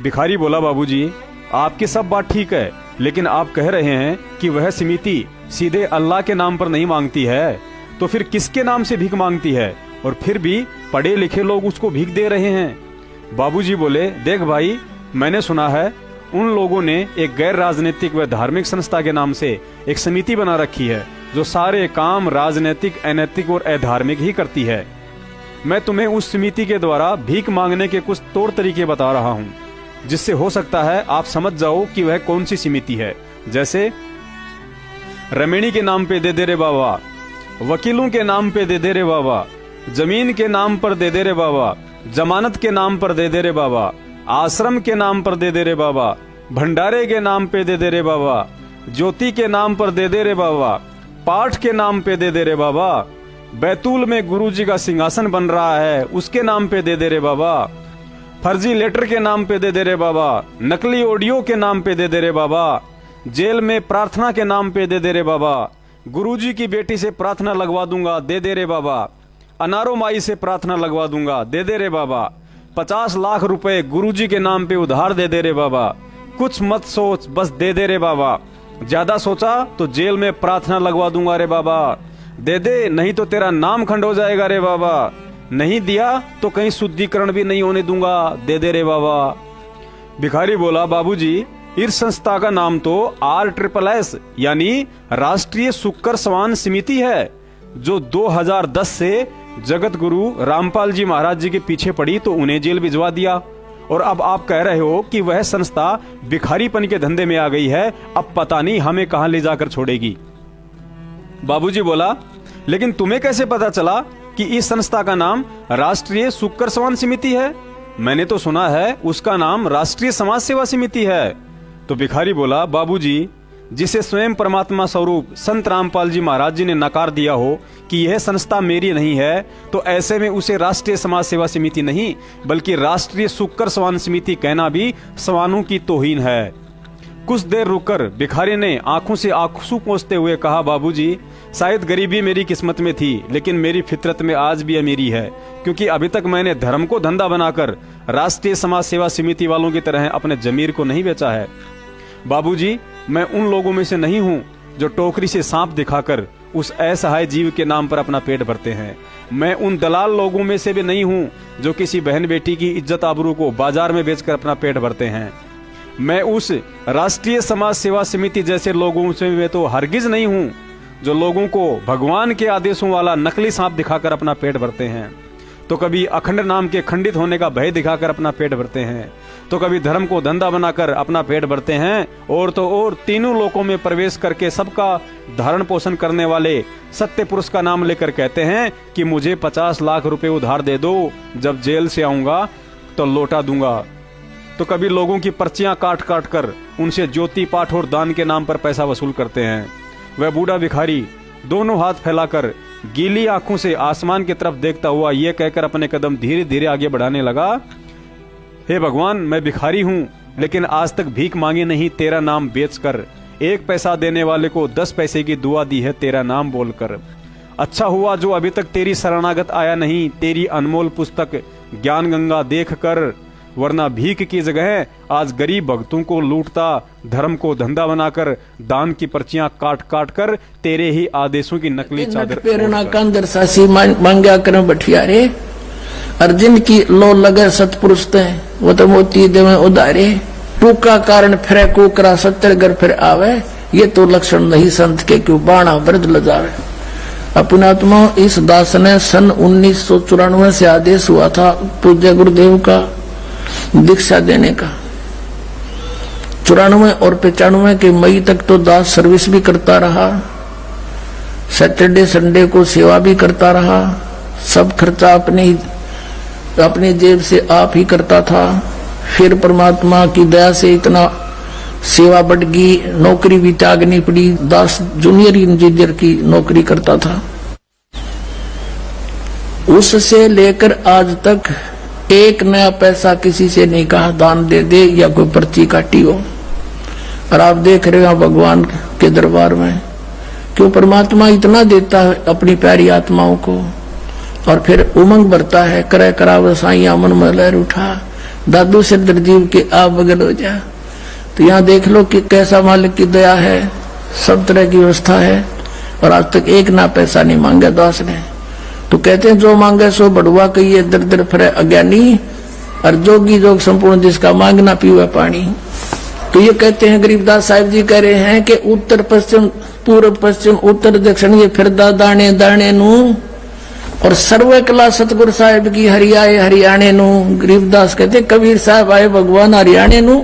भिखारी बोला, बाबूजी आपकी सब बात ठीक है, लेकिन आप कह रहे हैं कि वह समिति सीधे अल्लाह के नाम पर नहीं मांगती है, तो फिर किसके नाम से भीख मांगती है? और फिर भी पढ़े लिखे लोग उसको भीख दे रहे हैं। बाबूजी बोले, देख भाई, मैंने सुना है उन लोगों ने एक गैर राजनीतिक व धार्मिक संस्था के नाम से एक समिति बना रखी है जो सारे काम राजनीतिक, अनैतिक और अधार्मिक ही करती है। मैं तुम्हें उस समिति के द्वारा भीख मांगने के कुछ तौर तरीके बता रहा हूँ, जिससे हो सकता है आप समझ जाओ कि वह कौन सी समिति है। जैसे रमेणी के नाम पे दे दे रे बाबा, वकीलों के नाम पे दे दे रे बाबा, जमीन के नाम पर दे दे रे बाबा, जमानत के नाम पर दे दे रे बाबा, आश्रम के नाम पर दे दे रे बाबा, भंडारे के नाम पे दे दे रे बाबा, ज्योति के नाम पर दे दे रे बाबा, पाठ के नाम पे दे दे रे बाबा, बैतूल में गुरुजी का सिंहासन बन रहा है उसके नाम पे दे दे रे बाबा, फर्जी लेटर के नाम पे दे दे रे बाबा, नकली ऑडियो के नाम पे दे दे रे बाबा, जेल में प्रार्थना के नाम पे दे दे रे बाबा, गुरुजी की बेटी से प्रार्थना लगवा दूंगा दे दे रे बाबा, अनारो माई से प्रार्थना लगवा दूंगा दे दे रे बाबा, 50 लाख रुपए गुरुजी के नाम पे उधार दे दे रे बाबा, कुछ मत सोच बस दे दे रे बाबा, ज्यादा सोचा तो जेल में प्रार्थना लगवा दूंगा रे बाबा, दे दे नहीं तो तेरा नाम खंड हो जाएगा रे बाबा, नहीं दिया तो कहीं शुद्धिकरण भी नहीं होने दूंगा दे दे रे बाबा। भिखारी बोला, बाबूजी इस संस्था का नाम तो RSSS यानी राष्ट्रीय शुक्र स्वान समिति है, जो 2010 से जगत गुरु रामपाल जी महाराज जी के पीछे पड़ी तो उन्हें जेल भिजवा दिया, और अब आप कह रहे हो कि वह संस्था भिखारीपन के धंधे में आ गई है, अब पता नहीं हमें कहां ले जाकर छोड़ेगी। बाबूजी बोला, लेकिन तुम्हें कैसे पता चला कि इस संस्था का नाम राष्ट्रीय शुक्र स्वान समिति है? मैंने तो सुना है उसका नाम राष्ट्रीय समाज सेवा समिति है। तो भिखारी बोला, बाबूजी जिसे स्वयं परमात्मा स्वरूप संत रामपाल जी महाराज जी ने नकार दिया हो कि यह संस्था मेरी नहीं है, तो ऐसे में उसे राष्ट्रीय समाज सेवा समिति नहीं बल्कि राष्ट्रीय शुक्र स्वान समिति कहना भी स्वानों की तौहीन है। कुछ देर रुककर भिखारी ने आंखों से आंसू पोंछते हुए कहा, बाबूजी शायद गरीबी मेरी किस्मत में थी, लेकिन मेरी फितरत में आज भी अमीरी है, क्योंकि अभी तक मैंने धर्म को धंधा बनाकर राष्ट्रीय समाज सेवा समिति वालों की तरह अपने जमीर को नहीं बेचा है। बाबूजी मैं उन लोगों में से नहीं हूँ जो टोकरी से सांप दिखाकर उस असहाय जीव के नाम पर अपना पेट भरते हैं। मैं उन दलाल लोगों में से भी नहीं हूँ जो किसी बहन बेटी की इज्जत आबरू को बाजार में बेचकर अपना पेट भरते हैं। मैं उस राष्ट्रीय समाज सेवा समिति जैसे लोगों से मैं तो हरगिज नहीं हूँ जो लोगों को भगवान के आदेशों वाला नकली सांप दिखाकर अपना पेट भरते हैं, तो कभी अखंड नाम के खंडित होने का भय दिखाकर अपना पेट भरते हैं, तो कभी धर्म को धंधा बनाकर अपना पेट भरते हैं, और तो और तीनों लोकों में प्रवेश करके सबका धारण पोषण करने वाले सत्य पुरुष का नाम लेकर कहते हैं कि मुझे 50 लाख रुपए उधार दे दो, जब जेल से आऊंगा तो लौटा दूंगा। तो कभी लोगों की पर्चियां काट काट कर उनसे ज्योति पाठ और दान के नाम पर पैसा वसूल करते हैं। वह बूढ़ा भिखारी दोनों हाथ फैलाकर गीली आंखों से आसमान की तरफ देखता हुआ यह कहकर अपने कदम धीरे धीरे आगे बढ़ाने लगा, हे भगवान मैं भिखारी हूँ, लेकिन आज तक भीख मांगी नहीं तेरा नाम बेचकर, 1 पैसा देने वाले को 10 पैसे की दुआ दी है तेरा नाम बोलकर। अच्छा हुआ जो अभी तक तेरी शरणागत आया नहीं तेरी अनमोल पुस्तक ज्ञान गंगा देख कर, वरना भीख की जगह आज गरीब भक्तों को लूटता, धर्म को धंधा बनाकर दान की पर्चियां काट काट कर तेरे ही आदेशों की नकली चादर प्रेरणा कंदर सासी मांग्या कर बैठिया रे, अर्जुन की लो लगे सतपुरुष ते वो तो मोती देवे उदारे, टूका कारण फिर कुकरा 70 घर फिर आवे, ये तो लक्षण नहीं संत के, क्यों बाणा वृद्ध लजावे। अपने आत्मा इस दास ने सन 1994 से आदेश हुआ था पूज्य गुरुदेव का दीक्षा देने का। 94 और 95 के मई तक तो दास सर्विस भी करता रहा, सैटरडे संडे को सेवा भी करता रहा, सब खर्चा अपनी जेब से आप ही करता था। फिर परमात्मा की दया से इतना सेवा बढ़ गई, नौकरी भी त्यागनी पड़ी। दास जूनियर इंजीनियर की नौकरी करता था। उससे लेकर आज तक एक नया पैसा किसी से नहीं कहा दान दे दे या कोई पर्ची काटी हो। और आप देख रहे हो भगवान के दरबार में क्यों परमात्मा इतना देता है अपनी प्यारी आत्माओं को, और फिर उमंग भरता है, करे कराव साईं मन में लहर उठा, दादू से दर्जीव के आप बगल हो जा। तो यहाँ देख लो कि कैसा मालिक की दया है, सब तरह की व्यवस्था है, और आज तक एक ना पैसा नहीं मांगा दास ने। तो कहते हैं जो मांगे सो बढ़ुआ कहिए, दर दर फिरे अज्ञानी, और जोगी जोग संपूर्ण जिसका मांगना पीवे पानी। तो ये कहते हैं गरीबदास साहिब जी कह रहे हैं कि उत्तर पश्चिम पूर्व पश्चिम उत्तर दक्षिण ये फिरदा दाने दाने नू, और सर्व कला सतगुरु साहिब की हरियाए हरियाणे नू। गरीबदास कहते कबीर साहब आए भगवान हरियाणे नू,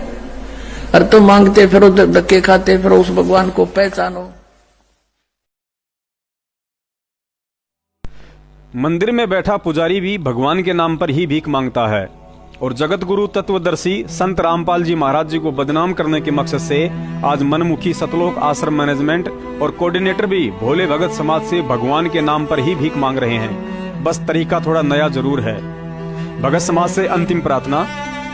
और तो मांगते फिरो धक्के खाते फिरो उस भगवान को पहचानो। मंदिर में बैठा पुजारी भी भगवान के नाम पर ही भीख मांगता है, और जगत गुरु तत्वदर्शी संत रामपाल जी महाराज जी को बदनाम करने के मकसद से आज मनमुखी सतलोक आश्रम मैनेजमेंट और कोऑर्डिनेटर भी भोले भगत समाज से भगवान के नाम पर ही भीख मांग रहे हैं। बस तरीका थोड़ा नया जरूर है। भगत समाज से अंतिम प्रार्थना।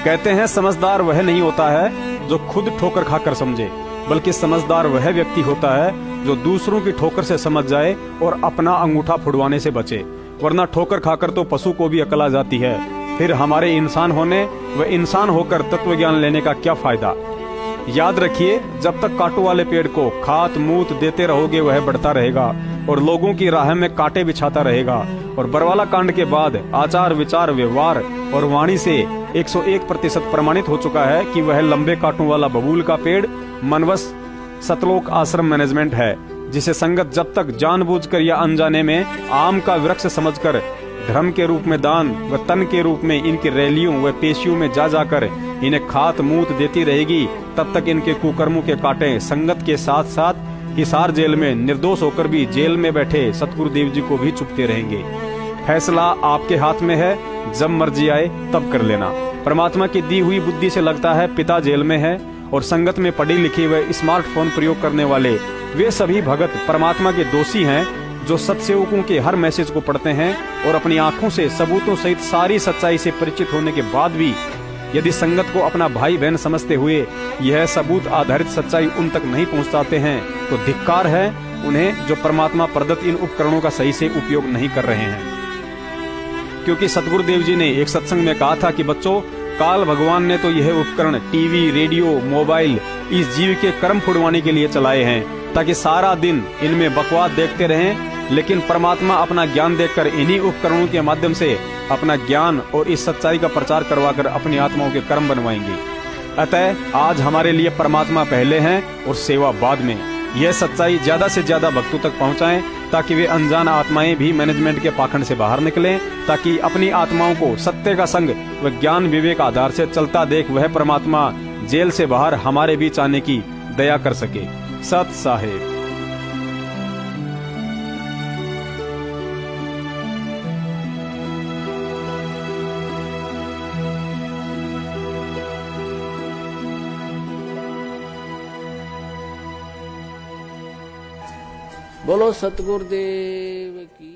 कहते हैं समझदार वह नहीं होता है जो खुद ठोकर खाकर समझे, बल्कि समझदार वह व्यक्ति होता है जो दूसरों की ठोकर से समझ जाए और अपना अंगूठा फुड़वाने से बचे। वरना ठोकर खाकर तो पशु को भी अकल आ जाती है। फिर हमारे इंसान होने व इंसान होकर तत्व ज्ञान लेने का क्या फायदा। याद रखिए, जब तक कांटों वाले पेड़ को खात मूत देते रहोगे वह बढ़ता रहेगा और लोगों की राह में कांटे बिछाता रहेगा। और बरवाला कांड के बाद आचार विचार व्यवहार और वाणी से 101% प्रमाणित हो चुका है कि वह लंबे कांटों वाला बबूल का पेड़ मनवस सतलोक आश्रम मैनेजमेंट है, जिसे संगत जब तक जानबूझकर या अनजाने में आम का वृक्ष समझकर धर्म के रूप में दान व तन के रूप में इनकी रैलियों व पेशियों में जा जाकर इन्हें खात मूत देती रहेगी, तब तक इनके कुकर्मों के कांटे संगत के साथ साथ हिसार जेल में निर्दोष होकर भी जेल में बैठे सतगुरुदेव जी को भी चुपते रहेंगे। फैसला आपके हाथ में है, जब मर्जी आए तब कर लेना। परमात्मा की दी हुई बुद्धि से लगता है पिता जेल में है, और संगत में पढ़े लिखे व स्मार्टफोन प्रयोग करने वाले वे सभी भगत परमात्मा के दोषी हैं जो सत्सेवकों के हर मैसेज को पढ़ते हैं और अपनी आंखों से सबूतों सहित सारी सच्चाई से परिचित होने के बाद भी यदि संगत को अपना भाई बहन समझते हुए यह सबूत आधारित सच्चाई उन तक नहीं पहुंचाते हैं, तो धिक्कार है उन्हें जो परमात्मा प्रदत्त इन उपकरणों का सही से उपयोग नहीं कर रहे हैं। क्योंकि सतगुरुदेव जी ने एक सत्संग में कहा था कि बच्चों, काल भगवान ने तो यह उपकरण टीवी, रेडियो, मोबाइल इस जीव के कर्म फुड़वाने के लिए चलाए हैं, ताकि सारा दिन इनमें बकवास देखते रहें, लेकिन परमात्मा अपना ज्ञान देकर इन्हीं उपकरणों के माध्यम से अपना ज्ञान और इस सच्चाई का प्रचार करवाकर अपनी आत्माओं के कर्म बनवाएंगे। अतः आज हमारे लिए परमात्मा पहले हैं और सेवा बाद में। यह सच्चाई ज्यादा से ज्यादा भक्तों तक पहुंचाएं, ताकि वे अनजान आत्माएं भी मैनेजमेंट के पाखंड से बाहर निकलें, ताकि अपनी आत्माओं को सत्य का संग व ज्ञान विवेक आधार से चलता देख वह परमात्मा जेल से बाहर हमारे बीच आने की दया कर सके। सत साहेब। बोलो सतगुरुदेव की।